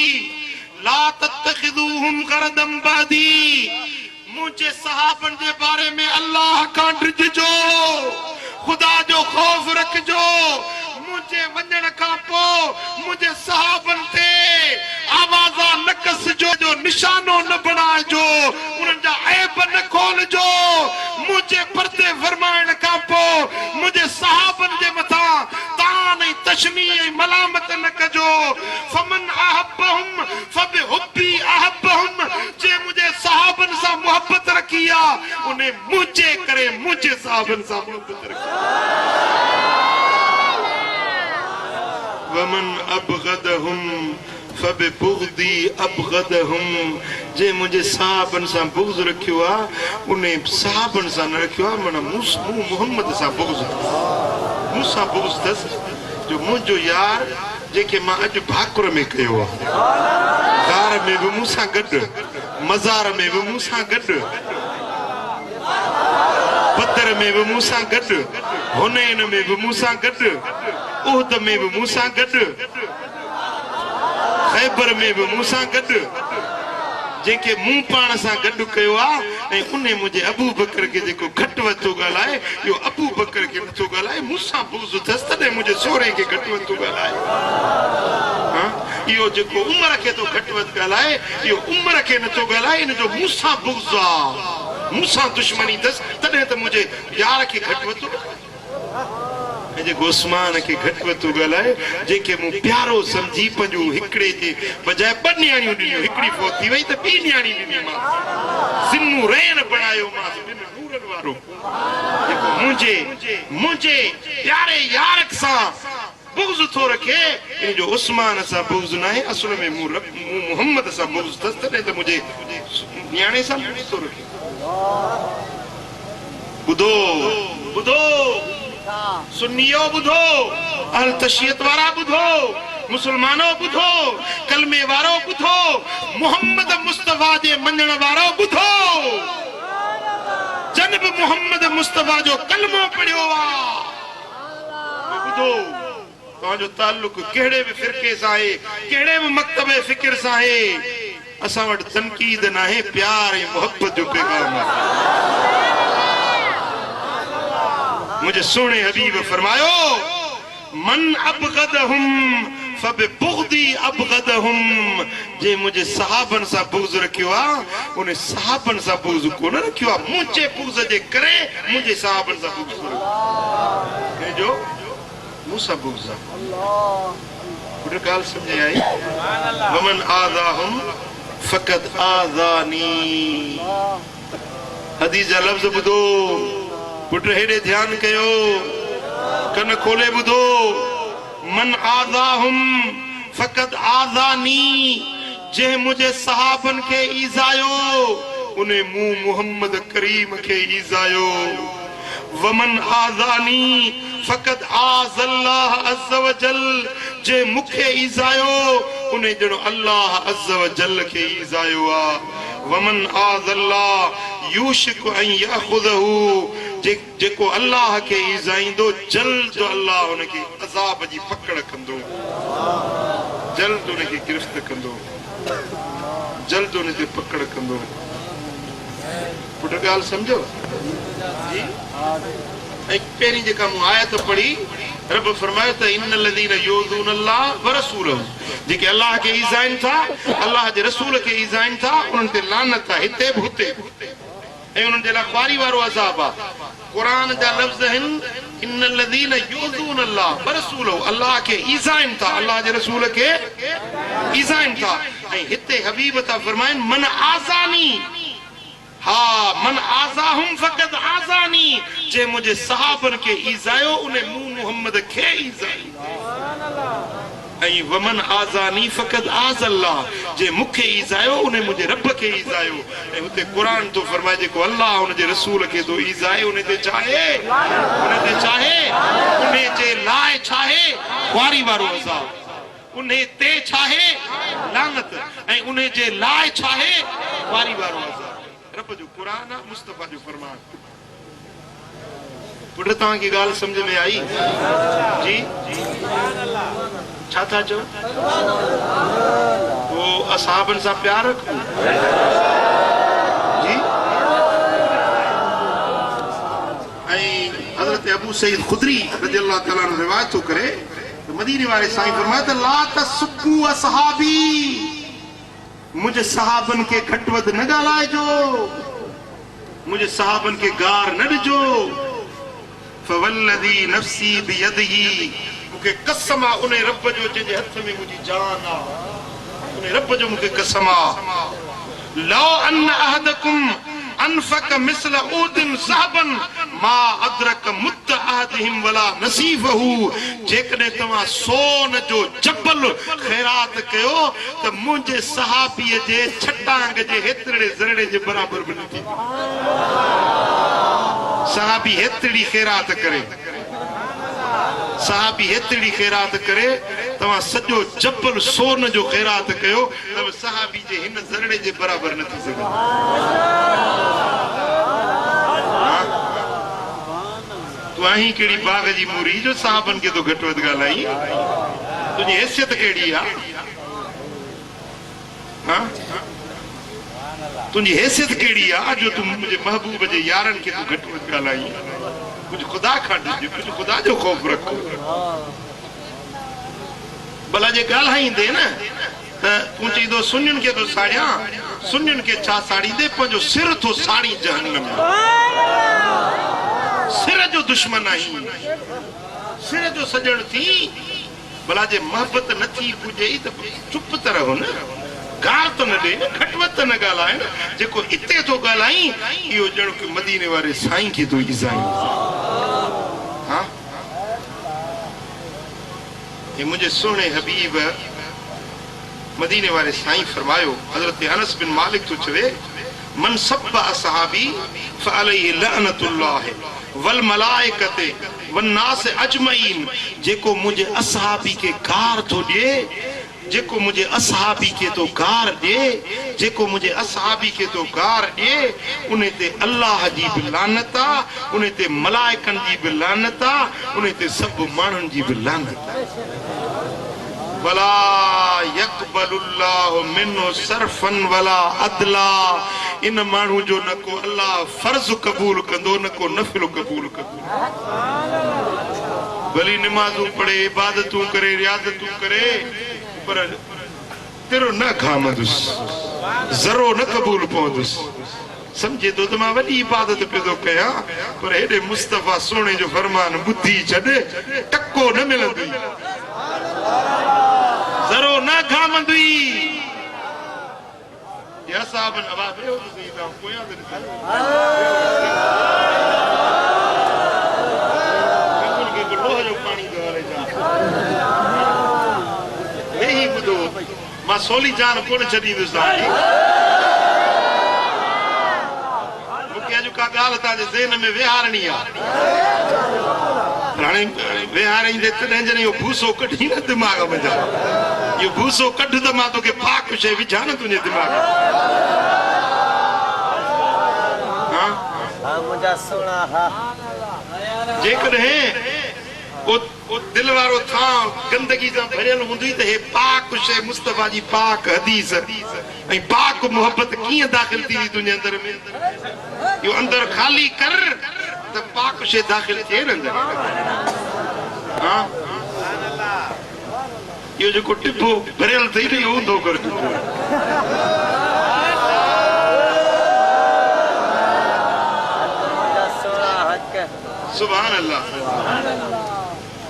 A: ला तत्तखिदूहुम करदम बादी, मुझे सहाबन जे बारे में अल्लाह का ड्रिजो, खुदा जो खौफ रखजो। मुझे वञण खां पोइ मुझे सहाबन ते आवाज़ा न कसजो, जो निशानो न बणाइजो, उन्हनि जा ऐब न खोलजो। मुझे पर्दे फरमाइण खां पोइ मुझे सहाबन जे मथां तान ऐं तशनीह ऐं मलामत न कजो। फमन अहब्बहुम फबिहुब्बी अहब्बहुम, जे मुझे सहाबन सां मोहब्बत रखी आहे उन्हें मुझे करे मुझे सहाबन सां मोहब्बत रखी। वमन अबगदहुम फबिबुग़दी अबगदहुम, जे मुझे सहाबन सां बुग़्ज़ रखियो आहे उन्हें सहाबन सां न रखियो आहे, माना मूं मोहम्मद सां बुग़्ज़, मूंसां बुग़्ज़ अथसि जो मुंहिंजो यार जेके मां अॼु भाकुर में कयो आहे, गार में भी मूंसां गॾु मज़ार में भी मूंसां गॾु बदर में भी मूंसां गॾु हुनैन में भी मूंसां गॾु उहद में भी मूंसां गॾु खैबर में भी मूंसां गॾु जेके मूं पाण सां गॾु कयो आहे ऐं उन मुंहिंजे अबू बकर खे जेको घटि वधो ॻाल्हाए इहो अबू बकर खे नथो ॻाल्हाए मूंसां बुग़्ज़ अथसि तॾहिं मुंहिंजे सोहरे खे घटि वधो ॻाल्हाए इहो जेको उमिरि खे थो घटि वधि ॻाल्हाए इहो उमिरि खे नथो ॻाल्हाए इन जो मूंसां बुग़्ज़ आहे मूंसां दुश्मनी अथसि तॾहिं त मुंहिंजे यार खे घटि वधो ऐं जेको उस्मान खे घटि वधो ॻाल्हाए जेके मूं प्यारो सम्झी पंहिंजो हिकिड़े जे बजाए ॿ न्याणियूं ॾिनियूं हिकिड़ी फौत थी वई त ॿी न्याणी ॾिनीमांसि ज़िन्नू रैन बणायोमांसि ॿिनि नूरनि वारो जेको मुंहिंजे प्यारे यार सां बुग़्ज़ थो रखे इन जो उस्मान सां बुग़्ज़ न आहे असुल में मूं मुहम्मद सां बुग़्ज़ अथसि तॾहिं त मुंहिंजे न्याणे सां बुग़्ज़ थो रखे ॿुधो सुन्नियो ॿुधो अहल तशय्युत वारा ॿुधो मुसलमानो ॿुधो कलमे वारो ॿुधो मोहम्मद मुस्तफा जे मञण वारो ॿुधो जन बि मोहम्मद मुस्तफा जो कलमो पढ़ियो आहे ॿुधो तव्हांजो ताल्लुक कहिड़े बि फ़िरके सां आहे कहिड़े बि मकतब फ़िक्र सां आहे असां वटि तनक़ीद न आहे प्यार ऐं मोहब्बत जो पैगाम आहे मुझे सोने हबीब फरमायो मन अबगदहुम फबिबुग़दी अबगदहुम जे मुझे सहाबन सा बुग़्ज़ रखियो आहे उन सहाबन सा बुग़्ज़ कोन रखियो आहे मुझे बुग़्ज़ जे करे मुझे सहाबन सा बुग़्ज़ रखियो जो मूंसा बुग़्ज़ पूरी ॻाल्हि समझ आई वमन आज़ाहुम फ़क़त आज़ानी हदीस जा लफ़्ज़ ॿुधो पुट हेॾे ध्यानु कयो कन खोले ॿुधो मन आज़ाहुम फ़क़त आज़ानी जंहिं मुंहिंजे सहाबन खे ईज़ायो उन मूं मुहम्मद करीम खे ईज़ायो वमन आज़ानी फ़क़त आज़ल्लाह अज़्ज़ व जल जे मूंखे ईज़ायो उन ॼणो अल्लाह अज़्ज़ व जल खे ईज़ायो आहे वमन आज़ल्लाह यूशिक अन याख़ुज़हु जेको अल्लाह खे ईज़ाईंदो जल्द अल्लाह उनखे अज़ाब जी पकड़ कंदो जल्द उनखे गिरफ़्त कंदो जल्द उनखे पकड़ कंदो पुट ॻाल्हि सम्झो जी ऐं पहिरीं जेका मूं आयत पढ़ी रब फरमायो त इन्नल लज़ीना युज़ून अल्लाह व रसूलहु जेके अल्लाह खे ईज़ाइनि था अल्लाह जे रसूल खे ईज़ाइनि था उन्हनि ते लानत आहे हिते बि हुते ऐं उन्हनि जे लाइ ख़्वारी वारो अज़ाब आहे क़ुरान जा लफ़्ज़ आहिनि इन्नल लज़ीना युज़ून अल्लाह व रसूलहु अल्लाह खे ईज़ाइनि था अल्लाह जे रसूल खे ईज़ाइनि था ऐं हिते हबीब था फरमाइनि मन आज़ानी हा मन आज़ाहुम फ़क़त आज़ानी जे मुंहिंजे सहाबन खे ईज़ायो उन मूं मुहम्मद खे ईज़ायो ऐं वमन आज़ानी फ़क़त आज़ल्लाह जे मूंखे ईज़ायो उन मुंहिंजे रब खे ईज़ायो ऐं हुते क़ुरान थो फरमाए जेको अल्लाह उन जे रसूल खे थो ईज़ाए उन ते चाहे उन जे लाइ चाहे ख़्वारी वारो अज़ाब उन ते चाहे लानत ऐं उन जे लाइ चाहे ख़्वारी वारो अज़ाब रब जो क़ुरान आहे मुस्तफ़ा जो फरमान पुट तव्हांखे ॻाल्हि सम्झ में आई जी छा था चओ पोइ असहाबनि सां प्यार रखो जी ऐं हज़रत अबू सईद खुदरी रज़ियल्लाहु तआला अन्हु रिवायत थो करे त मदीने वारे साईं फरमाया त ला तसुब्बू असहाबी मुझे सहाबन के घट वध न ॻाल्हाइजो मुझे सहाबन के गार न ॾिजो फवल्लदी नफ्सी बियदिही मूंखे कसम आहे उन रब जो जंहिंजे हथ में मुंहिंजी जान आहे उन रब जो मूंखे कसम आहे लौ अन अहदकुम अनफक मिसल उदिन ज़हबन मा अदरक मुद्द अहदिहिम वला नसीफहु जेकॾहिं तव्हां सोन जो जबल ख़ैरात कयो त मुंहिंजे सहाबीअ जे छटांग जे हेतिरे ज़रड़े जे बराबरि बि न थी सहाबी हेतिरी ख़ैरात करे सहाबी हेतिरी ख़ैरात करे तवा सजो जबल सोन जो खैरात कयो तब सहाबी जे हिन ज़रड़े जे बराबर न थी सके तू आही केड़ी बाग जी मूरी जो साहबन के तो घट वध गालाई तुझी हैसियत केड़ी आ हां तुझी हैसियत केड़ी आ जो तू मुझे महबूब जे यारन के तू घट वध गालाई कुछ खुदा खा दे कुछ खुदा जो खौफ रखो भला जे गालाई दे ना तू चई दो सुन्निन के तो साड़िया सुन्निन के छा साड़ी दे पंजो सिर तो साड़ी जहन्नम सिर जो दुश्मन आई सिर जो सजण थी भला जे मोहब्बत न थी पुजे त चुप त रहो न गार तो न दे खटवत न गालाए जेको इते तो गालाई यो जण के मदीने वाले साईं के तो इजाई हां ये मुझे सोने हबीब मदीने वाले साईं फरमायो हजरत अनस बिन मालिक तो चवे मन सब्बा असहाबी फअलैहि लअनतुल्लाह वल मलाइकते वन नास अजमईन जेको मुझे असहाबी के कार तो दे जेको मुझे असहाबी के तो कार दे जेको मुझे असहाबी के तो कार दे उन्हें ते अल्लाह जी भी लानता उन्हें ते मलाइकन जी भी लानता उन्हें ते सब मानन जी भी लानता वला यकबलुल्लाहु मिन्हु सरफन वला अदला इन मानू जो न को अल्लाह फर्ज कबूल कंदो न को नफिल कबूल कंदो भली नमाजू पढ़े इबादतू करे रियादतू करे पर तेरो न खामदुस जरो न कबूल पौदुस समझे तो मां वडी इबादत पे तो कया पर हेडे मुस्तफा सोने जो फरमान बुद्धि छडे टक्को न मिलंदी जरो न खामंदी या साहब नवाब हो सीधा कोया दे के रोह जो पानी दे वाले जा नहीं बुदो मां सोली जान कोन छडी दुसाई मुके जो का गाल ता जे ज़हन में विहारणी आ राणी विहारणी दे तने जने यो भूसो कढी न दिमाग में जा यो भूसो कढ त मां तो के पाक शे विझा न तुने दिमाग हां मुजा सोना हा जेकर है ओ दिल वारो था गंदगी से भरियल हुंदी त हे पाक शे मुस्तफा जी पाक हदीस ए पाक मोहब्बत किए दाखिल थी तुने अंदर में यो अंदर खाली कर त पाक शे दाखिल थे अंदर हां यो जो को टिपो भरियल थई रही हुंदो कर सुभान अल्लाह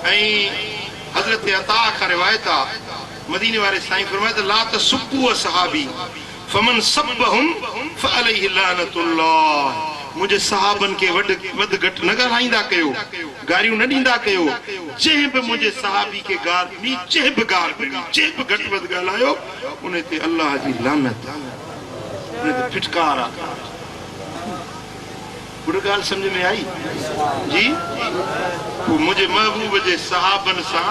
A: ऐ हजरत अता का रिवायत मदीने वाले साईं फरमाते ला तसब्बु सहाबी फमन सब्बहुम फअलैहि लानतुल्लाह मुझे सहाबन के वड घट न गालाइंदा कयो गारियूं न दींदा कयो जे भी मुझे सहाबी के गार नी जे भी गार जे भी घट वद गालायो उन्हें ते अल्लाह जी लानत उन्हें ते फिटकार बुरी गाल समझ में आई जी वो मुझे महबूब जे सहाबन सा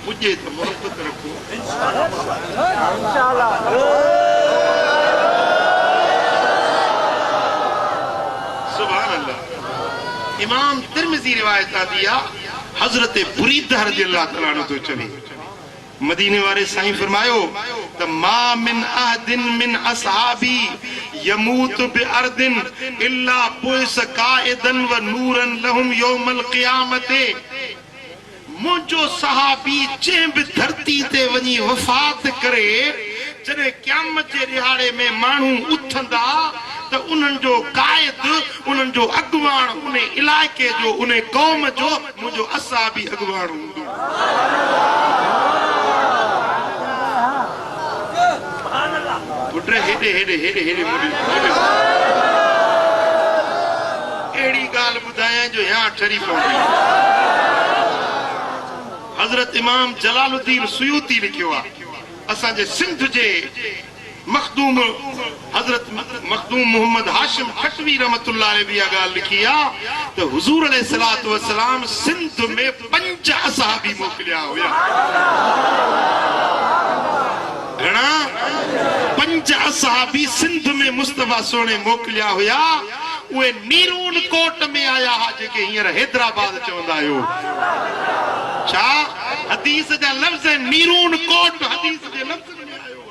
A: पुजे तो मोहब्बत रखो इंशाअल्लाह सुभान अल्लाह इमाम तिरमिज़ी रिवायत दिया हजरत बुरीदा रज़ियल्लाहु तआला अन्हु तो चले मदीने वाले साईं फरमायो त मा मिन अहदिन मिन असहाबी यमूत बिअर्दिन इल्ला पुइस काइदन व नूरन लहुम यौमल क़ियामते मुझो सहाबी जे भी धरती ते वनी वफात करे जने क़यामत जे रिहाड़े में मानू उथंदा तो उन्हन जो कायद उन्हन जो अगवान उन्हें इलाके जो उन्हें कौम जो मुझो असहाबी अगवान हुंदो पुत्र हेडे हेडे हेडे हेडे मुड़ी एड़ी गाल बुधाया जो यहाँ ठरी पौंदी हजरत इमाम जलालुद्दीन सुयूती लिखियो आ असा जे सिंध जे मखदूम हजरत मखदूम मोहम्मद हाशिम खटवी रहमतुल्लाह अलैह भी गाल लिखी आ तो हुजूर अलैहिस्सलातु वस्सलाम सिंध में 5 असहाबी मोकलिया हुआ घणा 5 असहाबी सिंध में मुस्तफा सोने मोकलिया हुआ उहे नीरून कोट में आया हा जेके हियर हैदराबाद चवंदा आयो छा हदीस जा लफ्ज नीरून कोट हदीस जे लफ्ज में आयो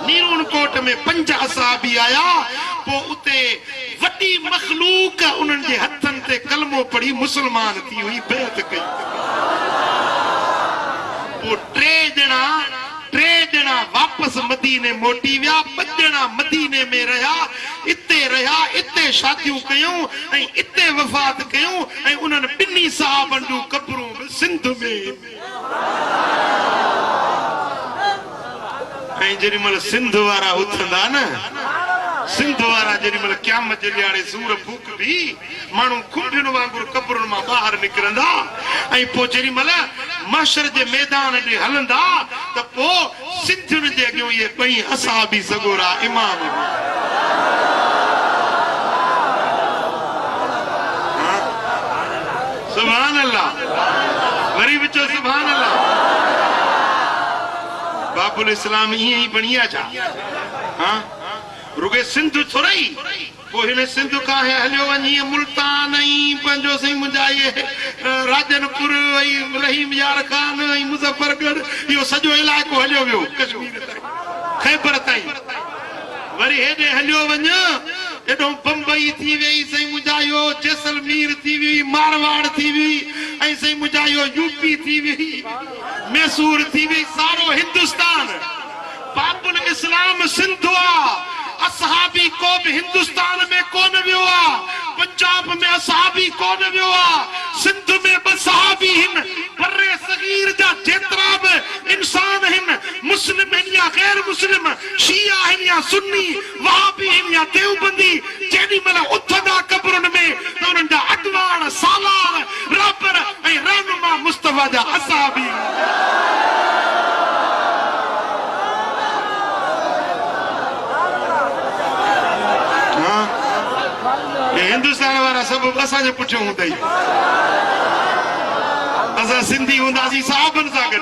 A: नीरून कोट में 5 असहाबी आया पो उते वडी मखलूक उनन जे हथन ते कलमो पढ़ी मुसलमान थी हुई बेअत कई पो 3 ॼणा वापस मदीने मोटी विया 5 ॼणा मदीने में रहा इते शादियूं कयूं ऐं इते वफ़ात कयूं ऐं उन्हनि 2 साहबनि जूं कब्रूं सिंध में ऐं जेॾी महिल सिंध वारा उथंदा न सिंध वारा जेॾी महिल क़यामत जे ॾियारे सूर फूक बि माण्हू खुंडियुनि वांगुरु कब्रुनि मां ॿाहिरि निकिरंदा ऐं पोइ जेॾी महिल महशर जे मैदान ॾे हलंदा त पोइ सिंधियुनि जे अॻियां इहे 2 असहाबी सगोरा इमाम सुभान अल्लाह वरी विचो सुभान अल्लाह बाबुल इस्लाम ईअं ई बणिया छा हां रुगे सिंध थोरई पो हिन सिंध का हलियो वञी मुल्तान ऐं पंहिंजो सही मुंहिंजा इहे राजनपुर ऐं रहीम यार खान ऐं मुज़फ्फरगढ़ इहो सॼो इलाइक़ो हलियो वियो कश्मीर ताईं खैबर ताईं वरी हेॾे हलियो वञ एॾो बम्बई थी वई सही मुंहिंजा इहो जैसलमेर थी वई मारवाड़ थी वई ऐं सही मुंहिंजा इहो यूपी थी वई मैसूर थी वई सारो हिंदुस्तान बाबुल इस्लाम सिंध असहाबी को भी हिंदुस्तान में कौन वियो आ पंजाब में असहाबी कौन वियो आ सिंध में ब सहाबी हिन बर्रे सगीर जा जेतरा भी इंसान हिन मुस्लिम हिन या गैर मुस्लिम शिया हिन या सुन्नी वहाबी हिन या देवबंदी जेडी मल उथदा कब्रुन में तो उनन जा अडवान सालार रबर ऐं रहनुमा मुस्तफा जा असहाबी हिंदुस्तान वारा सब असांजे पुठियों हूंदा ई असां सिंधी हूंदासीं साहबनि सां गॾु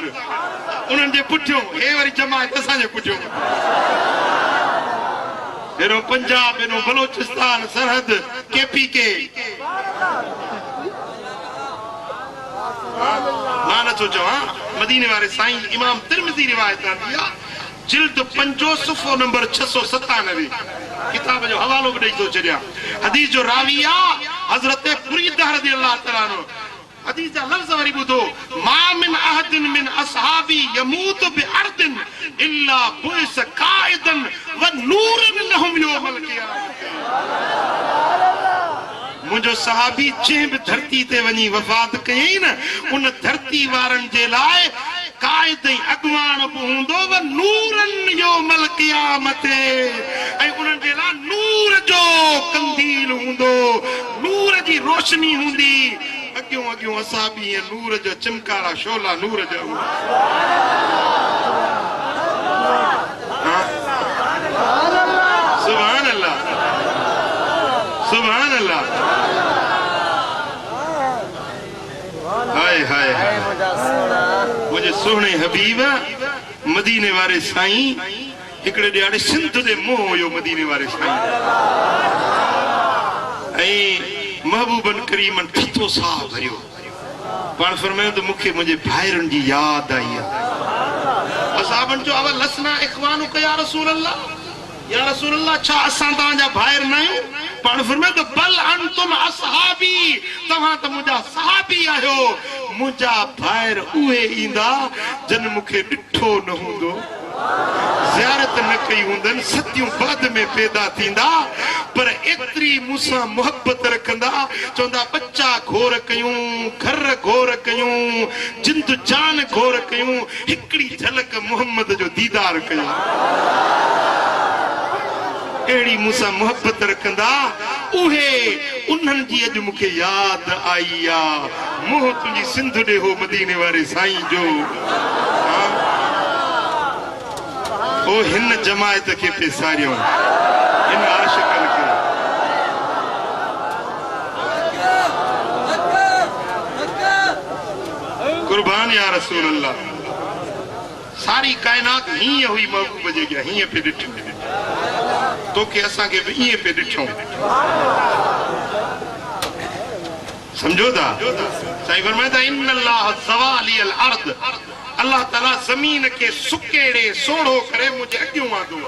A: उन्हनि जे पुठियों हे वरी जमायत असांजे पुठियों हेॾो पंजाब हेॾो बलोचिस्तान सरहद KPK मां नथो चवां मदीने वारे साईं इमाम तिरमिज़ी रिवायत आंदी आहे जिल्द 5 सुफ़ो नंबर 697 किताब जो हवालो भी ॾेई थो छॾियां हदीस जो रावी आहे हज़रत फरीदा रज़ियल्लाहु तआला अन्हु हदीस जा लफ़्ज़ वरी ॿुधो मा मिन अहदिन मिन असहाबी यमूत बिअर्दिन इल्ला बुइस काइदन व नूरन लहुम यौमल क़ियामत मुंहिंजो सहाबी जंहिं बि धरती ते वञी वफ़ात कयईं न उन धरती वारनि जे लाइ कायद अगवान बि हूंदो व नूरन यौमल क़ियामत ऐं उन्हनि जे लाइ नूर जो कंदील हूंदो नूर जी रोशनी हूंदी अॻियों अॻियों असहाबी नूर जो चिमकारा शोला नूर जा सुभान अल्लाह सुभान अल्लाह हाय हाय मुझे सोहणे हबीब मदीने वारे साईं हिकड़े ॾियारे सिंध दे मोह हुयो मदीने वारे साईं ऐं महबूबन करीमन ठतो साह भरियो पाण फरमायो त मूंखे मुंहिंजे भाइरनि जी यादि आई आहे असहाबनि जो अवल लसना इखवानु या रसूल अल्लाह छा असां तव्हांजा भाइर न आहियूं पाण फरमायो त बल अंतुम असहाबी तव्हां त मुंहिंजा सहाबी आहियो मुंहिंजा भाइर उहे ईंदा जन मूंखे ॾिठो न हूंदो ज़ियारत न कई हूंदनि सतियूं बाद में पैदा थींदा पर एतिरी मूंसां मोहब्बत रखंदा चवंदा बच्चा घोर कयूं घर घोर कयूं जिंद जान घोर कयूं हिकिड़ी झलक मोहम्मद जो दीदार कयूं अहिड़ी मूंसां मोहब्बत रखंदा उहे उन्हनि जी अॼु मूंखे यादि आई आहे मोह तुंहिंजी सिंध ॾे हो मदीने वारे साईं जो
B: ओ हिन जमायत के पे सारियों इन आशिकन के कुर्बान या रसूल अल्लाह सारी कायनात ही हुई महबूब जे गया ही पे ॾिठ तो के असा के भी ये पे ॾिठो समझो था साईं फरमाता इन्नल्लाह ज़वाली अल अर्द अल्लाह ताला जमीन के सुकेड़े सोढ़ो करे मुझे अॻियों वांदो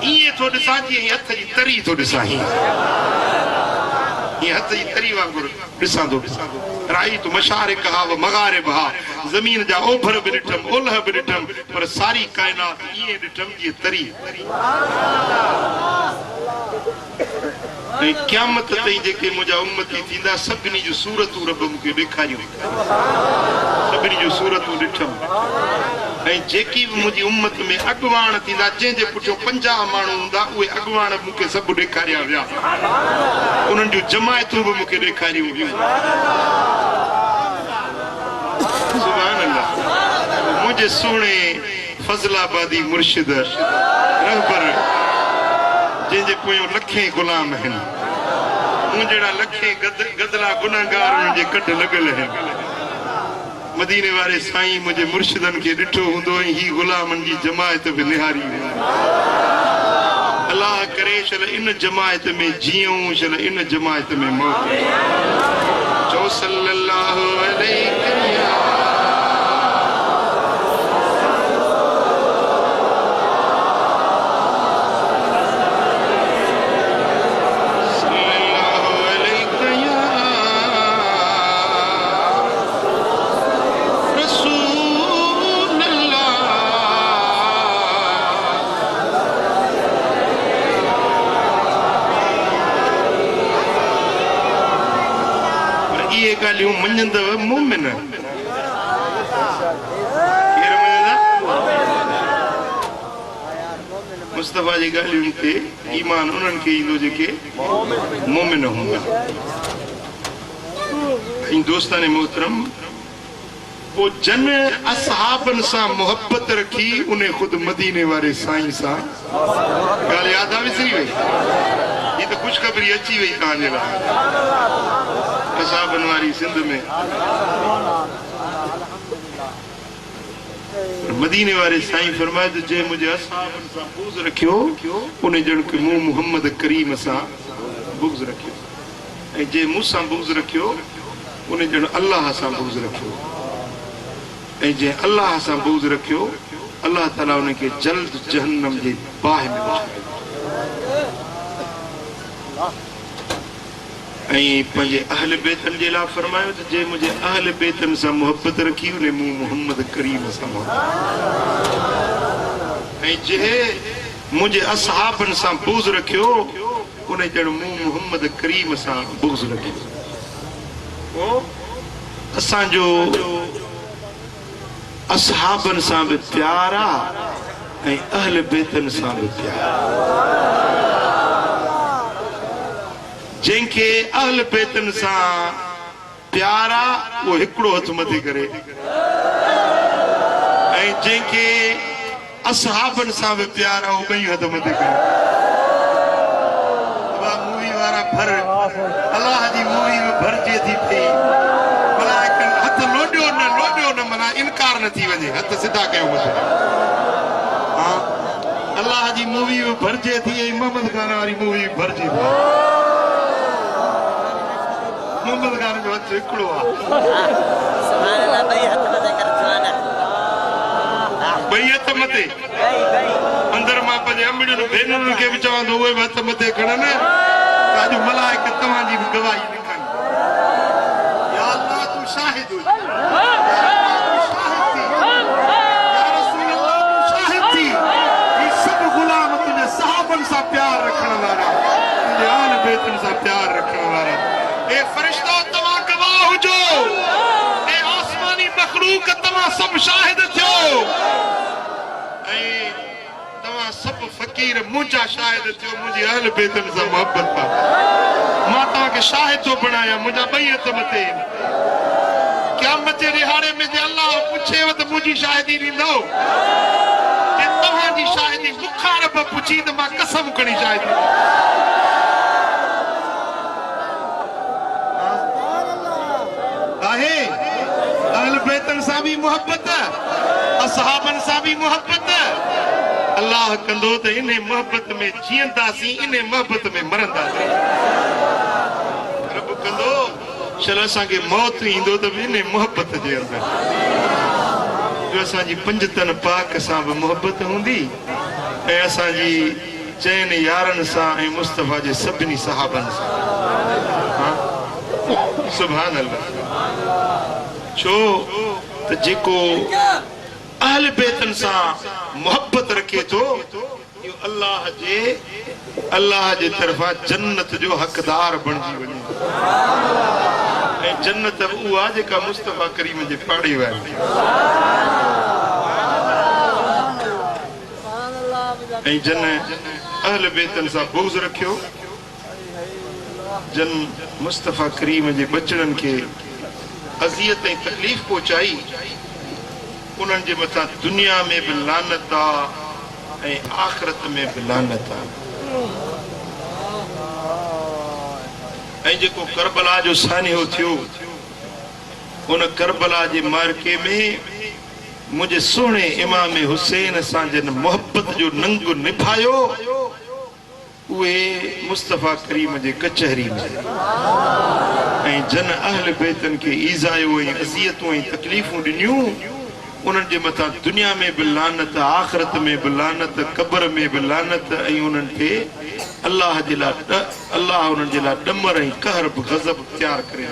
B: ये तो ॾिसां जी हथ जी तरी तो ॾिसां ही हथ जी तरी वांगुरु ॾिसां थो राई तो मशारिक हा व मगारिब हा जमीन जा ओभर भी ॾिठम ओलह भी ॾिठम पर सारी कायनात ये ॾिठम जी तरी क़यामत ताईं जेके मुंहिंजा उम्मती थींदा सभिनी जूं सूरतूं रब मूंखे ॾेखारियूं सभिनी जूं सूरतूं ॾिठम ऐं जेकी बि मुंहिंजी उम्मत में अॻुवाण थींदा जंहिंजे पुठियां 50 माण्हू हूंदा उहे अॻुवाण मूंखे सभु ॾेखारिया विया उन्हनि जूं जमायतूं बि मूंखे ॾेखारियूं वियूं सुभान अल्लाह मुंहिंजे सुहिणे फज़लाबादी मुर्शिद रहबर जंहिंजे पोयों लखे गुलाम आहिनि मूं जहिड़ा लखे गदला गुनाहगार मुंहिंजे कढ लॻल आहिनि मदीने वारे साईं मुंहिंजे मुर्शिदनि खे ॾिठो हूंदो ऐं ही गुलामनि जी जमायत बि निहारी अलाह करे शल इन जमायत में जियूं शल इन जमायत में मौत चो सल्लल्लाहु अलैहि गालियूं मञंदव मोमिन मुस्तफा जी गालियुनि ते ईमान उन्हनि खे ईंदो जेके मोमिन हूंदा ऐं दोस्तान मोहतरम पोइ जन असहाबनि सां मोहबत रखी उन ख़ुदि मदीने वारे साईं सां ॻाल्हि यादि आहे विसरी वई ही त ख़ुशख़बरी अची वई तव्हांजे लाइ असहाबनि वारी सिंध में मदीने वारे साईं फरमाए त जे मुंहिंजे असहाबनि सां बुग़्ज़ रखियो उन ॼण के मूं मुहम्मद करीम सां बुग़्ज़ रखियो ऐं जे मूंसां बुग़्ज़ रखियो उन ॼण अल्लाह सां बुग़्ज़ रखियो ऐं जे अल्लाह सां बुग़्ज़ रखियो अल्लाह ताला उनखे जल्द जहन्नम जे बाहि में ऐं पंहिंजे अहल बेतनि जे लाइ फरमायो त जे मुंहिंजे अहल बेतनि सां मोहबत रखी उन मूं मुहम्मद करीम सां मोहबत ऐं जे मुंहिंजे असहाबनि सां बुग़्ज़ रखियो उन ॼण मूं मुहम्मद करीम सां बुग़्ज़ रखियो असांजो असहाबनि सां बि प्यार आहे ऐं अहल बेतनि सां बि प्यार जंहिंखे अहल बेतनि सां प्यार आहे उहो हिकिड़ो हथ मथे करे ऐं जंहिंखे असहाबनि सां बि प्यार आहे उहो ॿई हथ मथे करे मूवी वारा भर अलाह जी मूवी में भरजे थी पई भला हथ लोॾियो न माना इनकार न थी वञे हथ सिधा कयूं हा अलाह जी मूवी में भरजे थी ऐं मोहम्मद खान वारी मूवी भरजे थी मोहम्मद खान जो हथ हिकिड़ो आहे ॿई हथ मथे अंदर मां पंहिंजे अमड़ियुनि भेनरुनि खे बि चवां थो उहे बि हथ मथे खणनि अॼु मलाइक तव्हांजी बि गवाही लिखनि या अल्लाह तूं शाहिद हुई प्यार रखण वारा तुंहिंजे आल बेतनि सां प्यार रखण वारा ए फरिश्तो तव्हां गवाह हुजो ए आसमानी मखलूक तव्हां सभु शाहिद थियो ऐं तव्हां सभु फ़कीर मुंहिंजा शाहिद थियो मुंहिंजी अहल बेतनि सां मोहबत आहे मां तव्हांखे शाहिद थो बणायां मुंहिंजा ॿई हथ मथे क़यामत जे रिहाड़े में जे अल्लाह पुछेव त मुंहिंजी शाहिदी ॾींदो तव्हांजी शाहिदी मूंखां रब पुछी त मां कसम खणी शाहिदी आहे अहल बैतन सां बि मोहब्बत असहाबन सां बि मोहब्बत अल्लाह कंदो त इन मोहब्बत में जीअंदासीं इन मोहब्बत में मरंदासीं रब कंदो चल असांखे मौत ईंदो त इन मोहब्बत जे अंदरि जो असांजी पंजतन पाक सां बि मोहब्बत हूंदी ऐं असांजी चइनि यारनि सां ऐं मुस्तफ़ा जे सभिनी सहाबनि सां सुभान अल्लाह छो त जेको अहल बैतन सां मोहब्बत रखे थो इहो अल्लाह जे तरफ़ां जन्नत जो हक़दार बणिजी वञे ऐं जन्नत उहा जेका मुस्तफ़ा करीम जे पाड़े वारी ऐं जन अहल बैतन सां बुग़्ज़ रखियो जन मुस्तफ़ा करीम जे बचड़नि खे अज़ियत ऐं तकलीफ़ पहुचाई उन्हनि जे मथां दुनिया में बि लानत आहे ऐं आख़िरत में बि लानत आहे ऐं जेको करबला जो सान्हो थियो उन करबला जे मार्के में मुंहिंजे सुहिणे इमाम हुसैन सां जिन मोहब्बत जो नंग निभायो उहे मुस्तफ़ा करीम जे कचहरी में ऐं जन अहल बैतन खे ईज़ायो ऐं अज़ियतूं ऐं तकलीफ़ूं ॾिनियूं उन्हनि जे मथां दुनिया में बि लानत आख़िरत में बि लानत क़ब्र में बि लानत ऐं उन्हनि खे अल्लाह जे लाइ उन्हनि जे लाइ ॾमर ऐं कहर बि गज़ब तयारु करे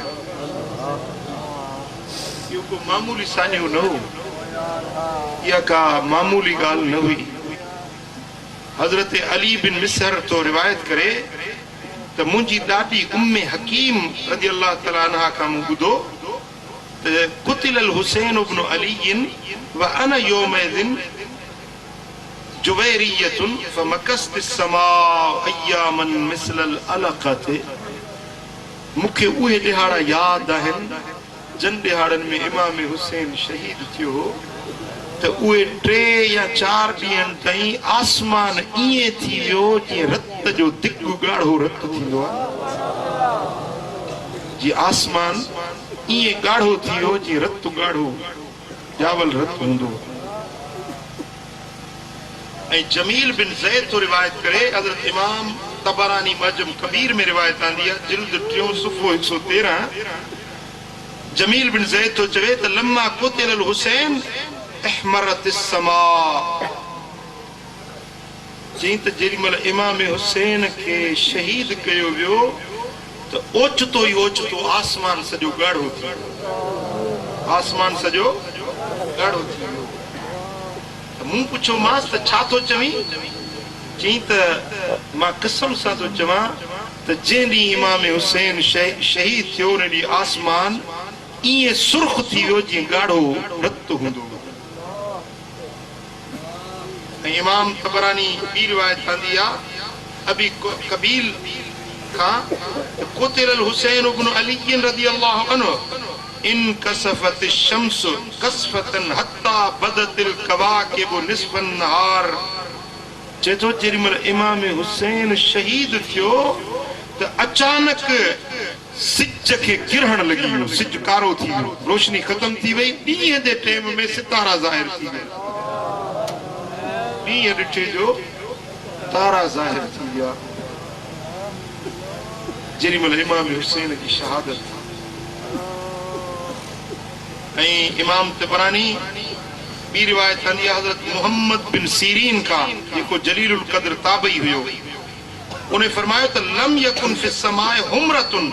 B: इहो को मामूली सान्हो न हो इहा का मामूली ॻाल्हि न हुई हज़रत अली बिन मिसर तो रिवायत करे त मुंहिंजी ॾाॾी उम्मे हकीम रज़ी अल्लाह तआला अन्हा खां मूं ॿुधो त क़ुतिल हुसैन इब्न अली व अना यौमइज़िन जुवैरियतुन फमकस्त अस्समाउ अय्यामन मिसलल अलक़त मूंखे उहे ॾिहाड़ा यादि आहिनि जन ॾिहाड़नि में इमाम हुसैन शहीद थियो त उहे 3 या 4 ॾींहंनि ताईं आसमान ईअं थी वियो जीअं रत जो दिगु ॻाढ़ो रत थींदो आहे जीअं आसमान ईअं ॻाढ़ो थी वियो जीअं रत ॻाढ़ो जावल रत हूंदो ऐं जमील बिन ज़ैद तो रिवायत करे हज़रत इमाम तबरानी मजम कबीर में रिवायत आंदी आहे जिल्द 3 सुफ़ो 113 जमील बिन ज़ैद तो चवे त लम्मा क़ुतिल हुसैन अहमरत समा चई त जेॾीमहिल इमाम हुसैन खे शहीद कयो वियो त ओचितो ई ओचितो आसमान सॼो ॻाढ़ो थी वियो आसमान सॼो ॻाढ़ो थी वियो त मूं पुछियोमांसि त छा थो चवीं चई त मां कसम सां थो चवां त जंहिं ॾींहुं इमाम हुसैन शहीद थियो उन ॾींहुं आसमान ईअं सुर्ख थी वियो जीअं ॻाढ़ो रत हूंदो ऐं इमाम तबरानी ॿी रिवायत आंदी आहे अबी कबील खां क़ुतिल हुसैन इब्न अली रज़ी अल्लाह अन्हु इन कसफत शम्स कसफतन हत्ता बदतिल कवाकिब निस्फन नहार चए थो जेॾीमहिल इमाम हुसैन शहीद थियो त अचानक सिज खे किरण लॻी वियो सिज कारो थी वियो रोशनी ख़तम थी वई ॾींहं जे टाइम में सितारा ज़ाहिर थी विया ॾींहं ॾिठे जो तारा ज़ाहिर थी विया जेॾीमहिल इमाम हुसैन जी शहादत ऐं इमाम तबरानी ॿी रिवायत आंदी आहे हज़रत मोहम्मद बिन सीरीन खां जेको जलीलुल क़द्र ताबई हुयो उन्हें फरमायो त लम यकुन फिस समाए हुमरतुन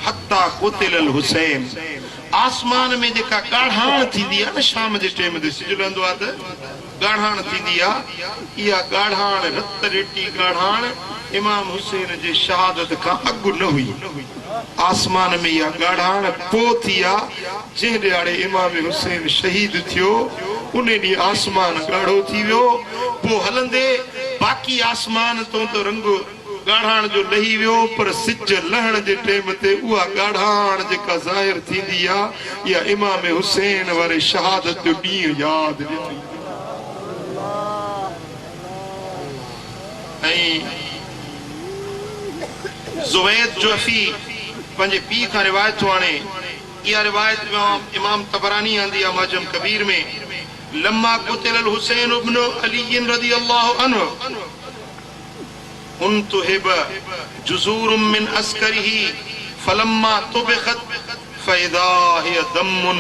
B: हत्ता क़ुतिल हुसैन आसमान में जेका ॻाढ़ाण थींदी आहे न शाम जे टाइम ते सिज लहंदो आहे त ॻाढ़ाण थींदी आहे इहा ॻाढ़ाण रत रेटी ॻाढ़ाण इमाम हुसैन जे शहादत खां अॻु न हुई आसमान में इहा ॻाढ़ाण पोइ थी आहे जंहिं ॾिहाड़े इमाम हुसैन शहीद थियो उन ॾींहुं आसमान ॻाढ़ो थी वियो पोइ हलंदे बाक़ी आसमान तो त रंग ॻाढ़ाण जो लही वियो पर सिज लहण जे टाइम ते उहा ॻाढ़ाण जेका ज़ाहिर थींदी आहे इहा इमाम हुसैन वारे शहादत जो ॾींहुं यादि ॾिनी ज़ुवैद जुअफ़ी पंहिंजे पीउ खां रिवायत थो आणे। इहा रिवायत इमाम तबरानी आंदी आहे मुअज्जम कबीर में। लम्मा कुतिल हुसैन इब्न अली रज़ियल्लाहु अन्हु उनतुहिब जुज़ूरुम मिन अस्करिही फलम्मा तुबिखत फइदा हिय दम्मुन।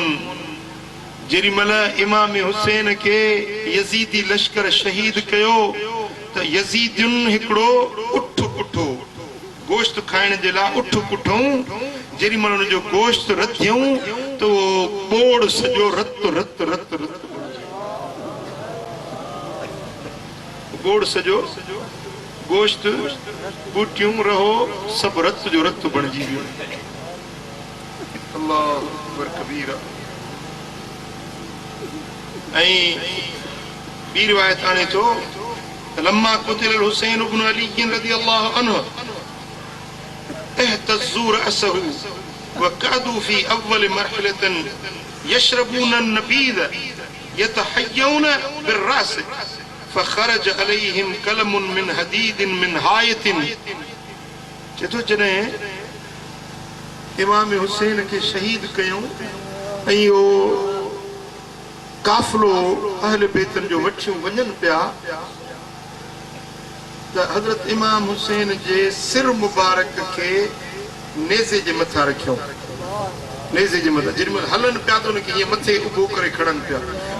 B: जेरी मल इमाम हुसैन के यजीदी लश्कर शहीद कयो त यजीदियुन हिकड़ो उठ पुठो गोश्त खाइण जे लाइ उठ पुठो जेरी मल उन जो गोश्त रधियूं तो बोड़ सजो रत रत रत रत बोड़ सजो गोश्त बूटियूं रहो सब रत जो रत बणजी वियो। अल्लाह अकबर कबीरा। ॿी रिवायत आणे थो लम्मा कुतिल हुसैन इब्न अली रज़ियल्लाहु अन्हु اهتزوا رأسه وكادوا في أول مرحلة يشربون النبيذ يتحيون بالرأس فخرج عليهم كلم من حديد من हायत। चतो जॾहिं इमाम हुसैन खे शहीद कयूं ऐं ओ काफ़िलो अहल बैतन जो वठियूं वञनि पिया त हज़रत इमाम हुसैन जे सिर मुबारक खे नेज़े जे मथां रखियो। नेज़े जे मथां जेॾी महिल हलनि पिया त उनखे हीअं मथे उभो करे खणनि पिया,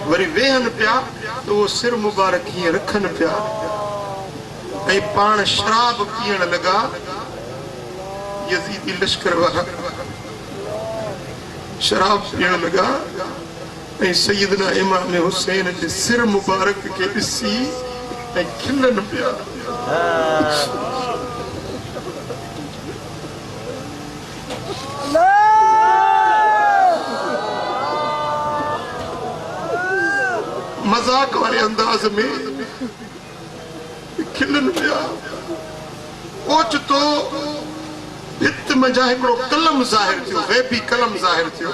B: वरी वेहनि पिया त उहो सिर मुबारक हीअं रखनि पिया ऐं पाण शराब पीअण लॻा। यज़ीदी लश्कर वारा शराब पीअण लॻा ऐं सैयदना इमाम हुसैन जे सिर मुबारक खे ॾिसी ऐं खिलनि पिया। मजाक वारे अंदाज में खिलनि पिया। ओचितो भित मंझां हिकिड़ो कलम ज़ाहिर थियो, ग़ैबी कलम ज़ाहिर थियो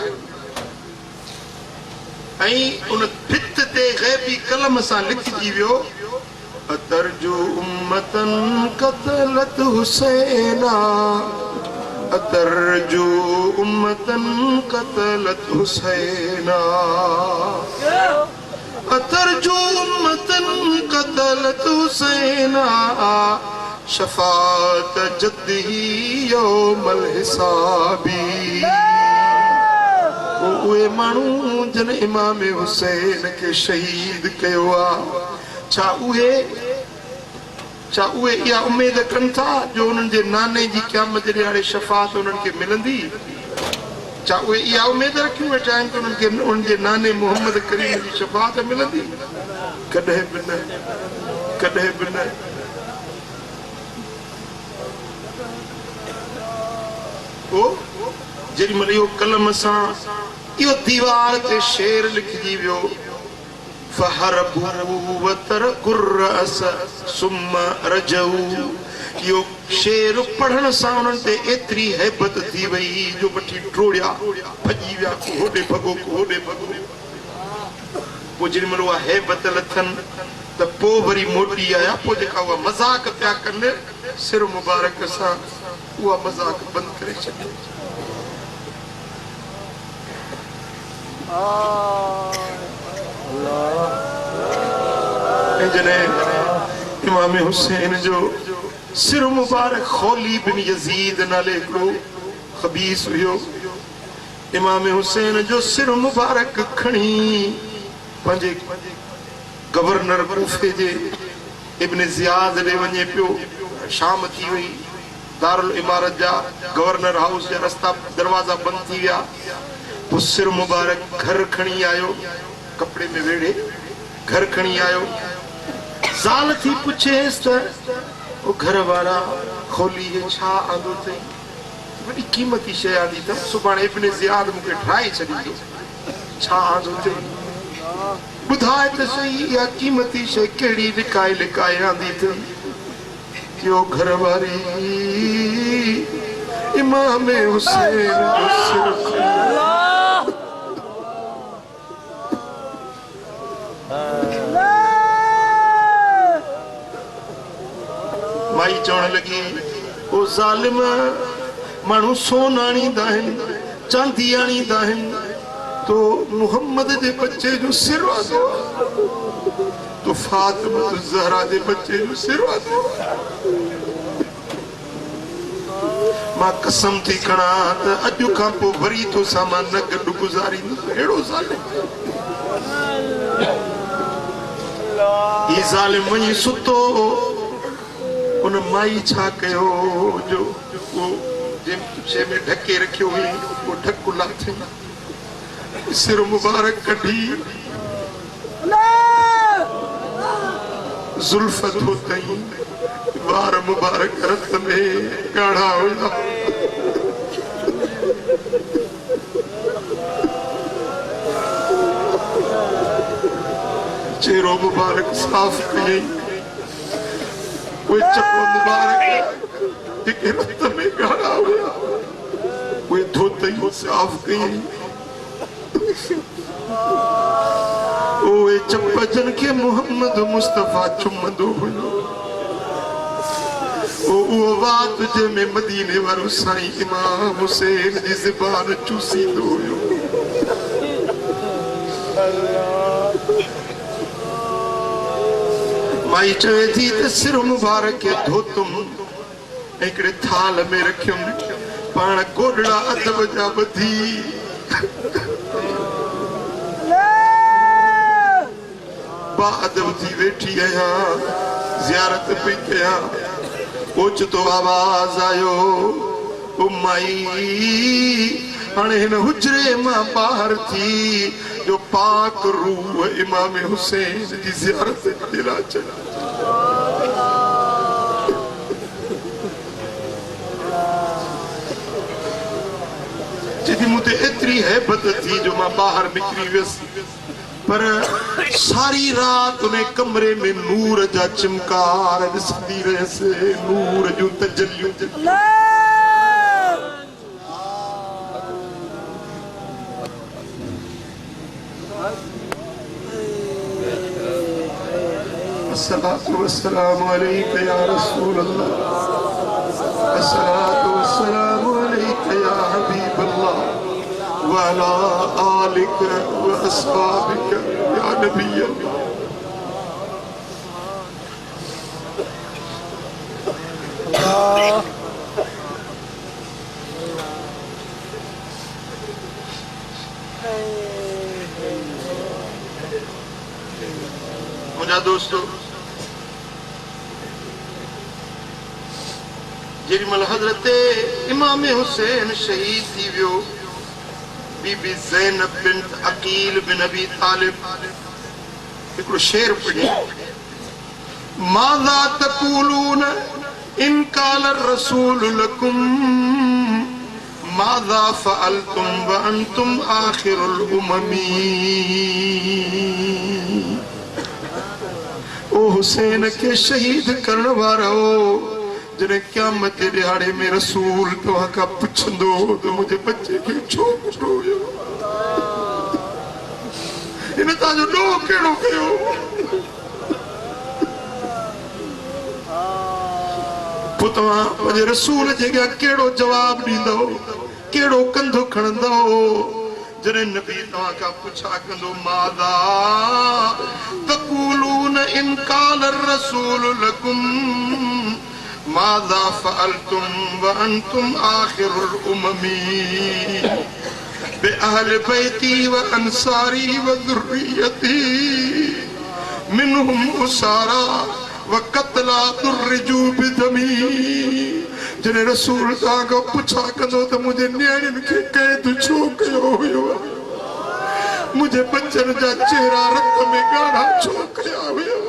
B: ऐं उन भित ते ग़ैबी कलम सां लिखिजी वियो अतरजू उम्मतन कतलत हुसैना अतरजू उम्मतन कतलत हुसैना अतरजू उम्मतन कतलत हुसैना शफात जद्दी यौमल हिसाबी। उहे माण्हू जन इमाम हुसैन खे शहीद कयो आहे, छा उहे इहा उमेद कनि था जो उन्हनि जे नाने जी क़यामत जे ॾियारे शफ़ात उन्हनि खे मिलंदी? छा उहे इहा उमेद रखी वेठा आहिनि त उन्हनि खे उन्हनि जे नाने मोहम्मद करीम जी शफ़ात मिलंदी? कॾहिं बि न, कॾहिं बि न। जेॾी महिल इहो कलम सां इहो दीवार ते शेर लिखिजी वियो इहो शेर पढ़ण सां उन्हनि ते एतिरी हैबत थी वई जो वठी टोड़िया भॼी विया, होॾे भॻो होॾे भॻो। पोइ जेॾी महिल उहा हैबत लथनि त पोइ वरी मोटी आया। पोइ जेका उहा मज़ाक पिया कनि सिर मुबारक सां उहा मज़ाक बंदि करे छॾी। जॾहिं इमाम हुसैन जो सिर मुबारक खौली बिन यजीद नाले हिकिड़ो खबीस हुयो, इमाम हुसैन जो सिर मुबारक खणी पंहिंजे गवर्नर कूफे जे इब्न ज़ियाद ॾे वञे पियो। शाम थी वई, दारुल इमारत जा गवर्नर हाउस जा रस्ता दरवाज़ा बंदि थी विया। पोइ सिर मुबारक घर खणी आयो, कपिड़े में वेड़े घर खणी आयो। ज़ाल थी पुछेसि त ओ घर वारा खोली हे छा आंदो अथई? वॾी क़ीमती शइ आंदी अथमि, सुभाणे इब्न ज़ियाद मूंखे ठाहे छॾींदो। छा आंदो अथई? ॿुधाए त सही इहा क़ीमती शइ कहिड़ी लिकाए लिकाए आंदी अथई? जो घर वारी इमाम हुसैन जो सिर
A: माई चवण लगी ओ ज़ालिम माण्हू सोन आणींदा आहिनि चांदी आणींदा आहिनि तो मुहम्मद जे बच्चे जो सिर वादो तो फातिमा ज़हरा जे बच्चे जो सिर वादो मां कसम थी खणा त अॼु खां पोइ वरी तो सामान न गॾु गुज़ारींदुसि अहिड़ो ज़ालिम ही ज़ालिम वञी सुतो उन माई छा कयो जो वो जंहिं में ढके रखियो हुई वो ढकु लाथई सिर मुबारक कढी जुल्फ धोतई वार मुबारक रत में गाढ़ा हुआ चेहरो मुबारक साफ कई वो चप्पो मुबारक जेके रत में गाढ़ा हुआ वो धोतई साफ कई ओए चप्प जन के मोहम्मद मुस्तफा चुमंदो हुयो ओ बात जे में मदीने वारो साईं इमाम हुसैन जी ज़बान चूसींदो हुयो माई चवे थी त सिर मुबारक के धोतुम हिकिड़े थाल में रखियुम पाण गोॾड़ा अदब जा ॿधी बादब थी वेठी आहियां ज़ियारत पई कयां ओचितो आवाज़ आयो ओ माई हाणे हिन हुजरे मां ॿाहिरि थी जो पाक रूह इमाम हुसैन जी ज़ियारत जे लाइ अचनि चई मूं ते एतिरी हैबत थी जो मां ॿाहिरि निकिरी वियसि पर सारी रात उन कमरे में नूर जा चिमकार ॾिसंदी रहियसि नूर जूं तजलियूं अस्सलातु वस्सलामु अलैका या रसूल अल्लाह अस्सलातु वस्सलामु अलैका या हबीब अल्लाह वाला आलिक व अस्हाबिक या नबी अल्लाह मुझा दोस्तों जेॾीमहिल हज़रत इमाम हुसैन शहीद थी वियो बीबी ज़ैनब बिन्त अकील बिन अबी तालिब हिकिड़ो शेर पढ़ी माज़ा तक़ूलून इन क़ाल रसूल लकुम माज़ा फ़अलतुम व अंतुम आखिरुल उममी ओ हुसैन के शहीद करण वारो जॾहिं क़यामत जे ॾिहाड़े में रसूल तव्हां खां पुछंदो त मुंहिंजे बच्चे खे छो कुटो हुयो हिन तव्हांजो ॾोह कहिड़ो कयो पोइ तव्हां पंहिंजे रसूल जे अॻियां कहिड़ो जवाबु ॾींदव कहिड़ो कंधो खणंदव जॾहिं नबी तव्हां खां पुछा कंदो मादा तक़ूलून इन क़ाल रसूल लकुम माज़ा फ़अलतुम व अंतुम आखिरुल उममी बिअहल बैती व अंसारी व ज़ुर्रियती मिनहुम उसारा व क़त्ला तुर्रिजू बिदमी जॾहिं रसूल तव्हां खां पुछा कंदो त मुंहिंजे नियाणियुनि खे क़ैद छो कयो हुयो मुंहिंजे बचनि जा चेहरा रत में ॻाढ़ा छो कया हुयो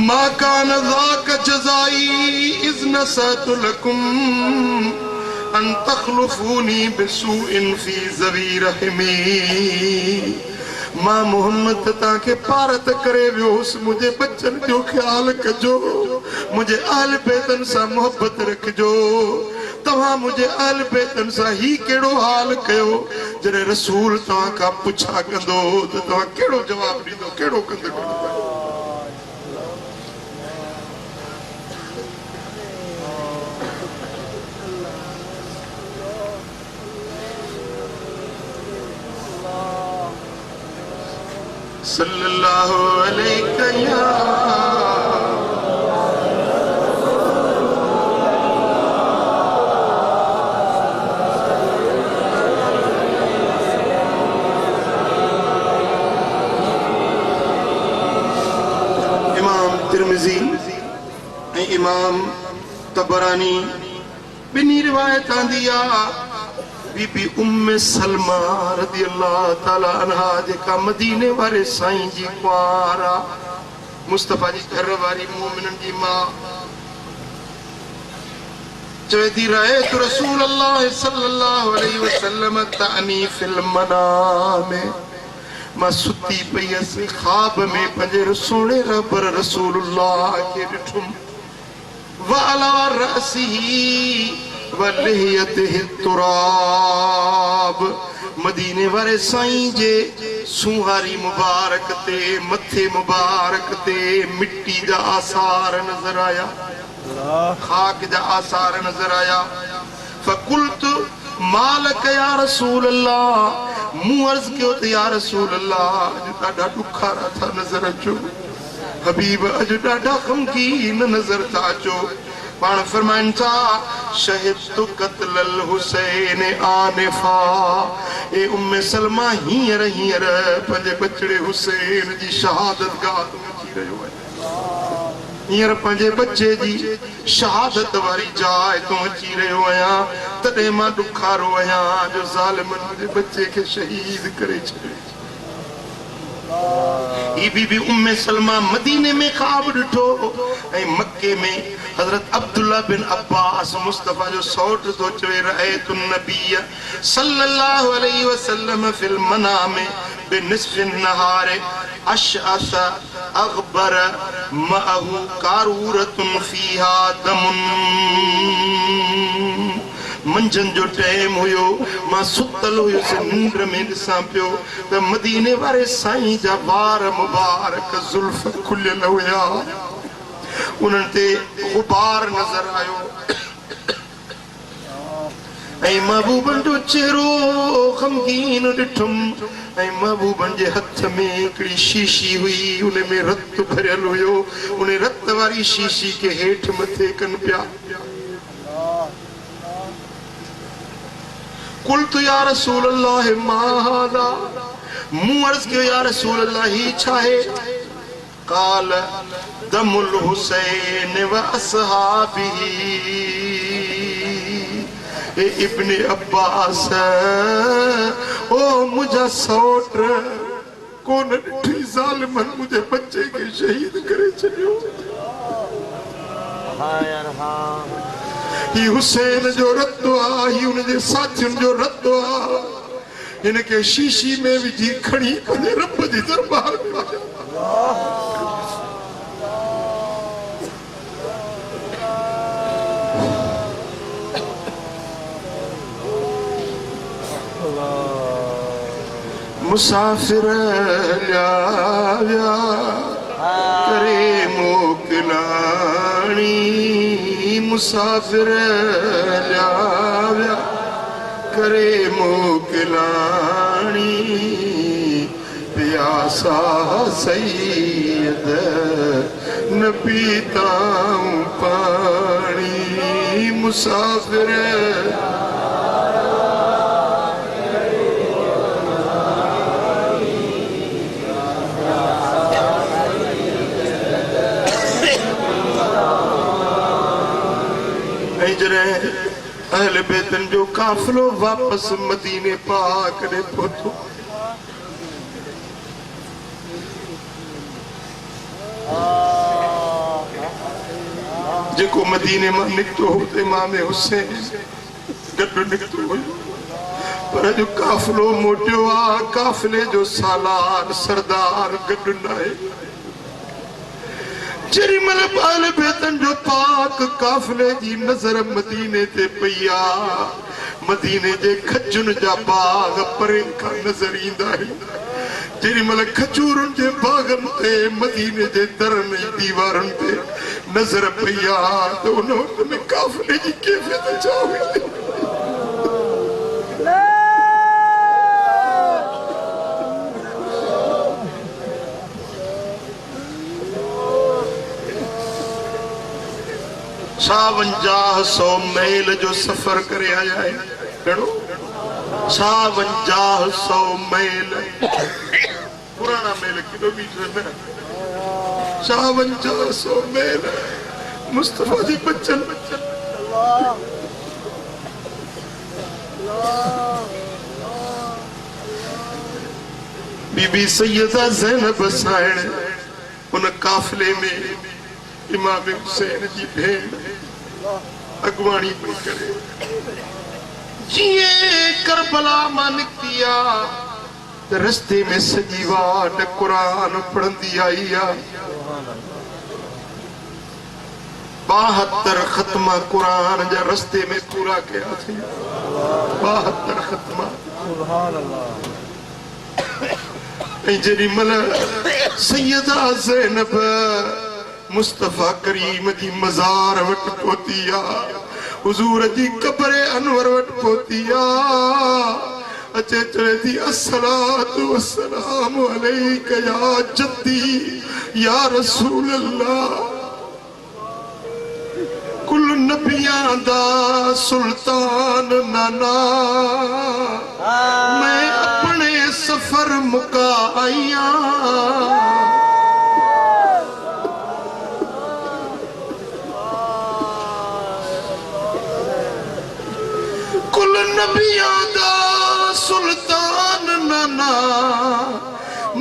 A: मा कान ज़ाक जज़ाई इज़ नसअतु लकुम अन तख़लुफ़ूनी बिसूइन फ़ी ज़वी रहमी मां मोहम्मद तव्हांखे पारत करे वियोसि मुंहिंजे बचनि जो ख़्यालु कजो मुंहिंजे अहल बैतनि सां मोहबत रखिजो
B: तव्हां मुझे अहल बैतन सां ही केड़ो हाल कयो जरे रसूल तव्हां का पुछा कंदो तो तव्हां केड़ो जवाब दींदो केड़ो कंदो सल्लल्लाहु अलैहि या तिरमिज़ी ऐं इमाम तबरानी बिनी रिवायत आंदी आ बीबी उम्मे सलमा रज़ियल्लाहु ताला अन्हा जेका मदीने वारे साईं जी कुआरा मुस्तफा जी घर वारी मोमिनन जी मां चवे थी रहे तो रसूल अल्लाह सल्लल्लाहु अलैहि वसल्लम तानी फिल मनाम मां सुती पई हुअसि ख्वाब में पंहिंजे सोणे रबर रसूलुल्लाह खे ॾिठुम व अला रअसिही व लिहयतिही तुराब मदीने वारे साईं जे सुहारी मुबारक ते मथे मुबारक ते मिट्टी जा आसार नजर आया खाक जा आसार नजर आया फकुल्त मालक या रसूल अल्लाह मूं अर्ज कियो त या रसूल अल्लाह अॼु ॾाढा ॾुखारा था नज़र अचो हबीब अॼु ॾाढा ग़मगीन नज़र था अचो पाण फरमाइनि था शहिदतु क़त्लल हुसैन आनिफा ए उम्मे सलमा हींअर पंहिंजे बचड़े हुसैन जी शहादत गाह में अची रहियो आहे हींअर पंहिंजे बच्चे जी शहादत वारी जाइ तो अची रहियो आहियां तॾहिं मां ॾुखारो आहियां जो ज़ालिमनि मुंहिंजे बच्चे खे शहीद करे छॾियो ही बीबी उम्मे सलमा मदीने में ख्वाब ॾिठो ऐं मक्के में हजरत अब्दुल्ला बिन अब्बास मुस्तफा जो सौट तो चवे रअयतु नबी सल्लल्लाहु अलैहि वसल्लम फिल मनाम बिनिस्फिन नहार अशअस अगबर मअहु कारूरतुन फीहा दमुन मंझन जो टाइम हुयो मां सुतल हुयुसि निंड में ॾिसां पियो त मदीने वारे साईं जा वार मुबारक ज़ुल्फ खुलियल हुया उन्हनि ते गुबार नज़र आयो ऐं महबूबनि जो चेहरो ग़मगीन ॾिठुम ऐं महबूबनि जे हथ में हिकिड़ी शीशी हुई उन में रत भरियल हुयो उन रत वारी शीशी खे हेठि मथे कनि पिया कुल्तु या रसूल अल्लाह मा हादा मूं अर्ज़ कियो या रसूल अल्लाह ही छा है काल दमुल हुसैन व असहाबिही ए इब्ने अब्बास ओ मुझा सौट कोन ॾिठी ज़ालिमन मुझे बच्चे के शहीद करे छॾियो हां यार हां ही हुसैन जो रत्तो आ ही उनजे साथियुनि जो रत्तो आ हिनखे शीशी में विझी खणी पंहिंजे रब जी दरबार में मुसाफिर लिया करे मोकलानी मुसाफिर लिया करे मोकलानी प्यासा सैयद न पीताऊं पानी मुसाफिर अहले बैतन जो काफिलो वापस मदीने पाक ने पहुंचो जेको मदीने में निकतो हो इमाम हुसैन गॾु निकतो हो पर जो काफिलो मोटियो आ काफिले जो सालार सरदार गॾु न आहे जरिमल बाल बेतन जो पाक काफले जी नजर मदीने ते पया मदीने जे खजुन जा बाग परे का नजर ईंदा है जरिमल खजूरन जे बागन ते मदीने जे दरन दीवारन ते नजर पया तो उन्होंने काफले जी कैफियत चाहे सावंजाह सौ मील जो सफर करे आया है गणो 52 मील पुराना मील किलोमीटर में 52 मील मुस्तफा जी बच्चन बीबी सैयदा ज़ैनब साइण उन काफले में इमाम हुसैन जी भेण अगवानी पई करे जिए करबला मां निकती आ रस्ते में सजी वाट कुरान पढ़ंदी आई आ 72 खत्मा कुरान जा रस्ते में पूरा कया थी 72 खत्मा सुभान अल्लाह जरी मल सैयदा ज़ैनब मुस्तफा करीम जी मजार वट पोतिया हुजूर जी कब्र अनवर वट पोतिया अचे चले थी अस्सलातु वस्सलामु अलैका या जद्दी या रसूल अल्लाह कुल नबियां दा सुल्तान नाना मैं अपने सफर मुका आईया नबियां दा सुल्तान नाना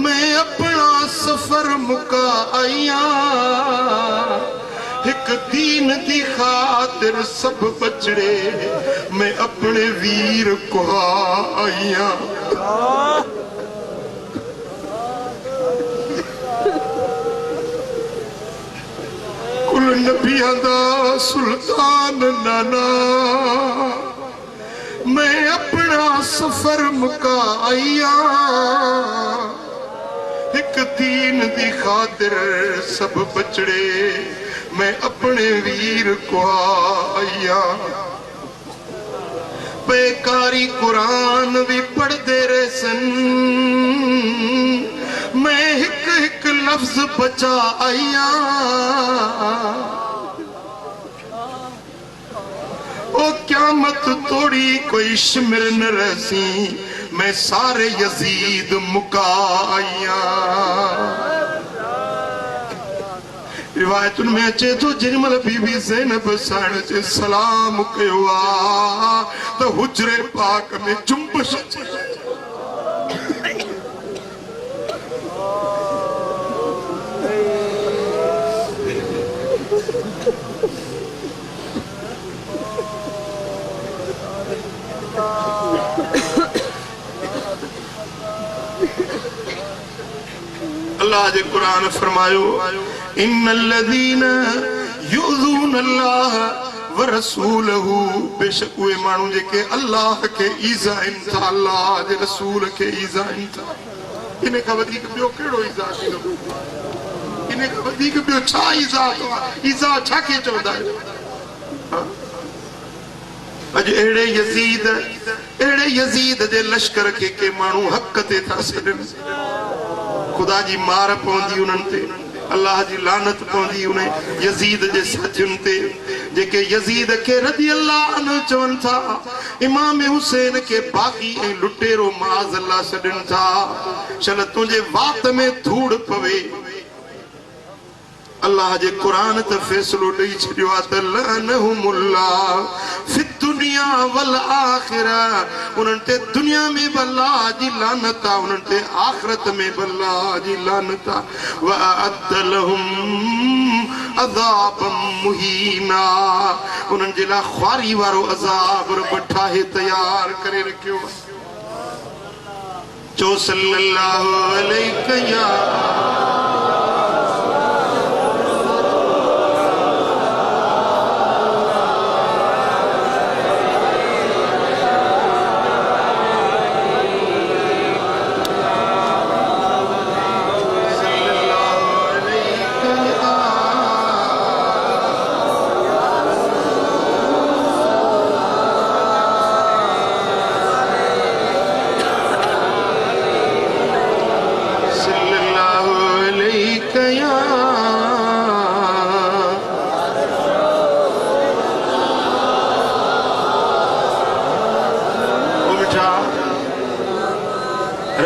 B: मैं अपना सफर मुका आईया एक दीन दी खातिर सब बचड़े मैं अपने वीर को आईया कुल नबियां दा सुल्तान नाना मैं अपना सफर मुका आईया एक दीन दी खातिर सब बचड़े मैं अपने वीर को आईया बेकारी कुरान भी पढ़ते रहे सन मैं एक एक लफ्ज बचा आईया ओ क़यामत तोड़ी कोई शिमर न रसी मैं सारे यजीद मुकाया रिवायतुन में अचे तो जिनमल बीबी ज़ैनब साइण से सलाम कयो आ तो हुजरे पाक में जुम्बश अल्लाह जे कुरान फरमायो इन्नल्लज़ीना युज़ून अल्लाह व रसूलहू बेशक उहे माण्हू जेके अल्लाह के ईज़ा इन था अल्लाह जे रसूल के ईज़ा इन था इन का वधीक ॿियो कहिड़ो ईज़ा थींदो इन का वधीक ॿियो छा ईज़ा ईज़ा छा खे चवंदा आहिनि अॼु अहिड़े यज़ीद जे लश्कर खे के माण्हू हक़ ते था छॾनि खुदा जी मार पवंदी उन्हनि ते अल्लाह जी लानत पवंदी उन यज़ीद जे साथियुनि ते जेके यज़ीद खे रज़ी अल्लाह अन्हु चवनि था इमाम हुसैन के बाग़ी ऐं लुटेरो माज़ अल्लाह छॾनि था चल तुंहिंजे वात में धूड़ पवे अल्लाह जे कुरान त फैसलो ॾेई छॾियो आहे त लअनहुमुल्लाह फि दुनिया वल आखिरा उन्हनि ते दुनिया में बि अल्लाह जी लानत आहे उन्हनि ते आख़िरत में बि अल्लाह जी लानत आहे व अअद्द लहुम अज़ाबम मुहीना उन्हनि जे लाइ ख़्वारी वारो अज़ाब रब ठाहे तयार करे रखियो चो सल्लल्लाहु अलैहि या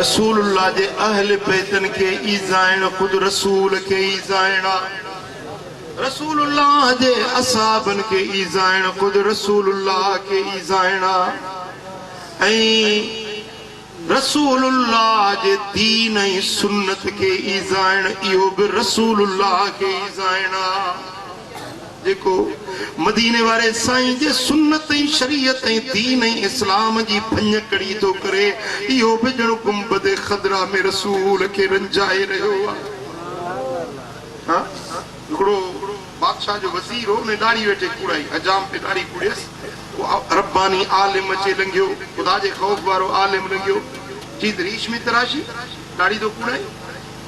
A: रसूलुल्लाह जे अहल बैतन के ईज़ाइण खुद रसूल के ईज़ाइण रसूलुल्लाह जे असाबन के ईज़ाइण खुद रसूलुल्लाह के ईज़ाइण ऐं रसूलुल्लाह जे दीन ऐं सुन्नत के ईज़ाइण इहो बि रसूलुल्लाह के ईज़ाइण जेको मदीने वारे साईं जे सुन्नत ऐं शरीयत ऐं दीन ऐं इस्लाम जी भञ कड़ी थो करे इहो बि ॼण गुंबद ख़दरा में रसूल खे रंजाए रहियो आहे। हिकिड़ो बादशाह जो वज़ीर हो ने ॾाढ़ी वेठे कूड़ाई हजाम पे ॾाढ़ी कूड़ियसि रब्बानी आलिम अचे लंघियो ख़ुदा जे ख़ौफ़ वारो आलिम लंघियो चई रीश में तराशी ॾाढ़ी तो कूड़ाई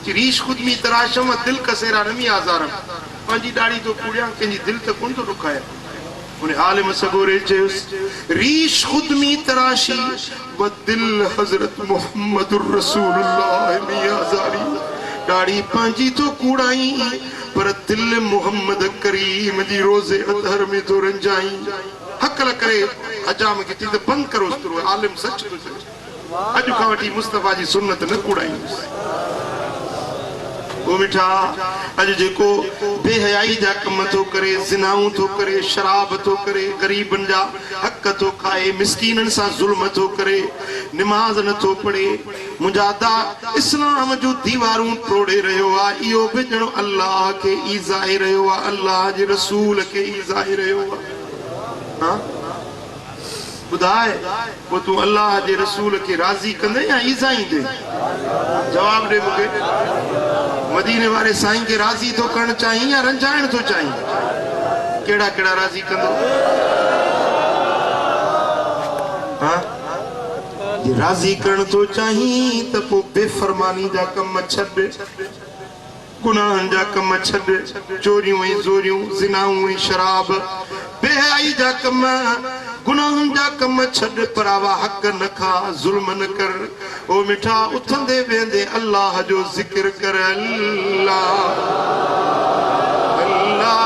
A: चई रीश ख़ुद में तराशम दिल कसेरा नमी आज़ारम पंहिंजी ॾाढ़ी तो कूड़ियां कंहिंजी दिल त कोन थो ॾुखाए उन आलिम सगोरे चयुसि रीश ख़ुद में तराशी व दिल हज़रत मुहम्मदुर रसूलुल्लाह में आज़ारी ॾाढ़ी पंहिंजी तो कूड़ाई पर दिल मुहम्मद करीम जी रोज़े अतहर में तो रंजाई हक़ ल करे हजाम खे चई त बंदि करो आलिम सच थो चए अॼु खां वठी मुस्तफ़ा जी सुन्नत न कूड़ाईंदुसि ओ मिठा अॼु जेको बेहयाई जा कम थो करे ज़िनाऊं थो करे शराब थो करे ग़रीबनि जा हक़ थो खाए मिस्कीननि सां ज़ुल्म थो करे निमाज़ नथो पढ़े मुंहिंजा इस्लाम जूं दीवारूं टोड़े रहियो आहे इहो बि ॼण अल्लाह खे ईज़ाए रहियो आहे अल्लाह जे रसूल खे ईज़ाए रहियो आहे। ॿुधाए पोइ तूं अल्लाह जे रसूल खे राज़ी कंदे या ईज़ाईंदे जवाब ॾे मूंखे मदीने वारे साईं खे राज़ी थो करणु चाहीं या रंजाइण थो चाहीं कहिड़ा कहिड़ा राज़ी कंदो राज़ी करणु थो चाहीं त पोइ बेफ़रमानी जा कम छॾ गुनाहनि जा कम छॾ चोरियूं ऐं ज़ोरियूं ज़िनाऊं ऐं शराब बेहयाई जा कम गुनाहनि जा कम छॾ परावा हक़ न खा ज़ुल्म न कर ओ मिठा उथंदे वेंदे अल्लाह जो ज़िक्र कर अल्लाह अल्लाह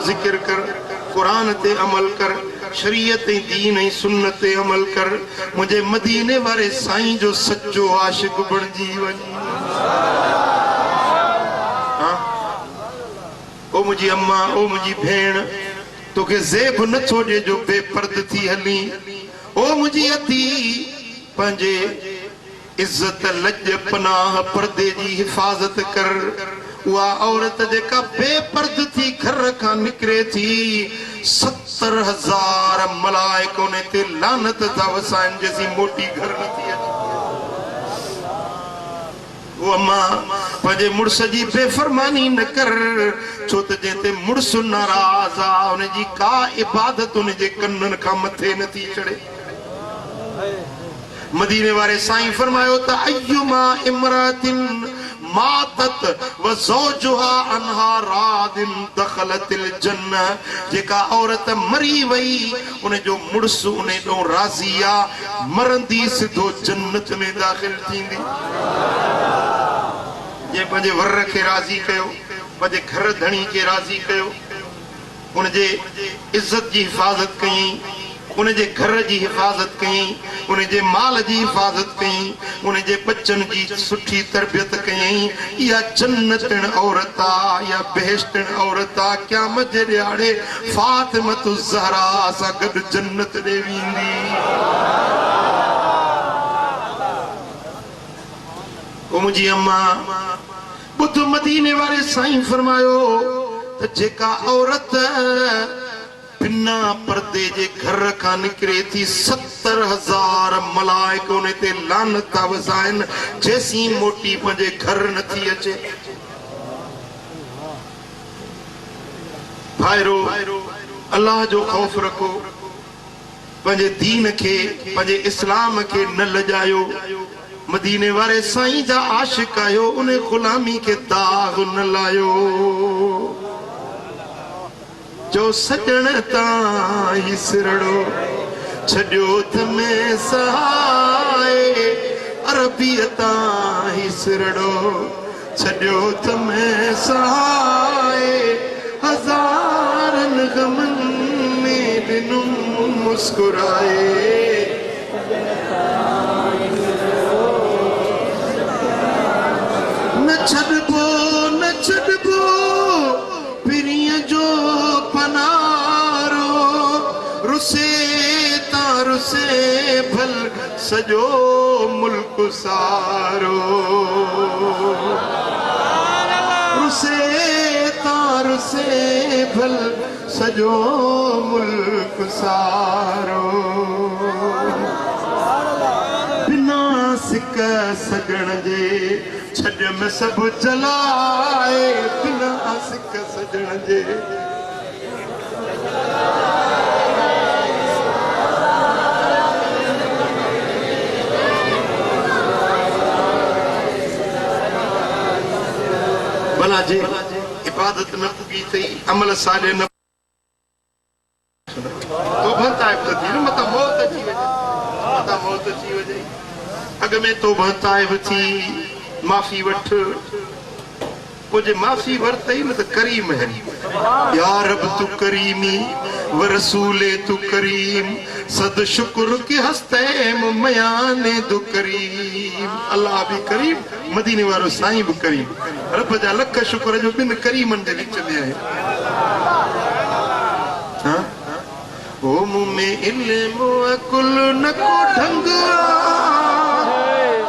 A: जिक्र कर कुरान ते अमल कर शरीयत ऐं दीन ऐं सुन्नत ते अमल कर मुंहिंजे मदीने वारे साईं जो सच्चो आशिक़ बणिजी वञ ओ मुंहिंजी अम्मा ओ मुंहिंजी भेण तोखे ज़ेब नथो ॾिए जो बेपर्द थी हली ओ मुंहिंजी अती पंहिंजे इज़त लॼ पनाह पर्दे जी हिफ़ाज़त कर उहा औरत जेका बेपर्द थी घर खां निकिरे थी 70,000 मलाइक उन ते लानत था वसाइनि जेसी मोटी घर नथी अचे ओ अम्मा पंहिंजे मुड़ुस जी बेफ़रमानी न कर छो त जंहिं ते मुड़ुस नाराज़ आहे उन जी का इबादत उन जे कननि खां मथे नथी चढ़े मदीने वारे साईं फरमायो त अय्युमा इमरातिन मातत व ज़ौजुहा अन्हा रादिन दखलतिल जन्नह जेका औरत मरी वई उन जो मुड़ुस उन ॾों राज़ी आहे मरंदी सिधो जन्नत में दाख़िल थींदी जे पंहिंजे वर खे राज़ी कयो पंहिंजे घर धणी खे राज़ी कयो उन जे इज़त जी हिफ़ाज़त कयईं उन जे घर जी हिफ़ाज़त कयईं उन जे माल जी हिफ़ाज़त कयईं उन जे बच्चनि जी सुठी तरबियत कयईं इहा जन्नतण औरत आहे या बेहश्तण औरत आहे क़यामत जे ॾियारे फातिमतु ज़हरा सां गॾु जन्नत ॾे वेंदी ओ मुंहिंजी अम्मा ॿुध मदीने वारे साईं फरमायो त जेका औरत बिना पर्दे जे घर खां निकिरे थी 70,000 मलाइक उन ते लानत था वसाइनि जेसी मोटी पंहिंजे घर नथी अचे भाइरो अल्लाह जो ख़ौफ़ रखो पंहिंजे दीन खे पंहिंजे इस्लाम खे न लॼायो मदीने वारे साईं जा आशिक आहियो उन ग़ुलामी खे दाग़ न लायो जो सजण ताईं सिरड़ो छॾियो त में सहाय अरबीअ ताईं सिरड़ो छॾियो त में सहाय हज़ारनि गमनि में ॾिनो मुस्कुराए न छॾिबो पिरीअ जो पनारो रुसे तां रुसे भल सॼो मुल्क सारो रुसे तां रुसे भल सॼो मुल्क सारो बिना सिक सजण जे छॾ में सभु जलाए बिना सिक सजण जे भला जे इबादत न पुगी थई अमल साले न तौबा ताइब थी न मता मौत अची वञे अॻ में तौबा ताइब थी माफ़ी वठ पोइ जे माफ़ी वरतई न त करीम है या रब तू करीमी व रसूले तू करीम सद शुक्र की हस्ते मयाने दु करीम अल्लाह भी करीम मदीने वारो साईं भी करीम रब जा लख शुक्र जो बिन करीमन जे विच में आहे हां ओ मुमें इल्म कुल न को ढंग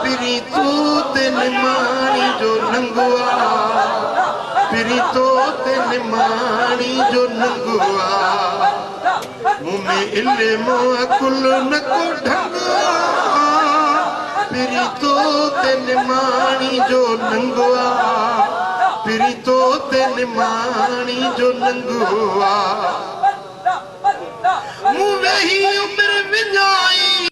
A: पिरी तो ते निमाणी जो नंगवा पिरी तो ते निमाणी जो नंगवा मुमें इल्म कुल न को ढंग पिरी तो ते निमाणी जो नंगवा पिरी तो ते निमाणी जो नंगवा मुवे ही उम्र विञाई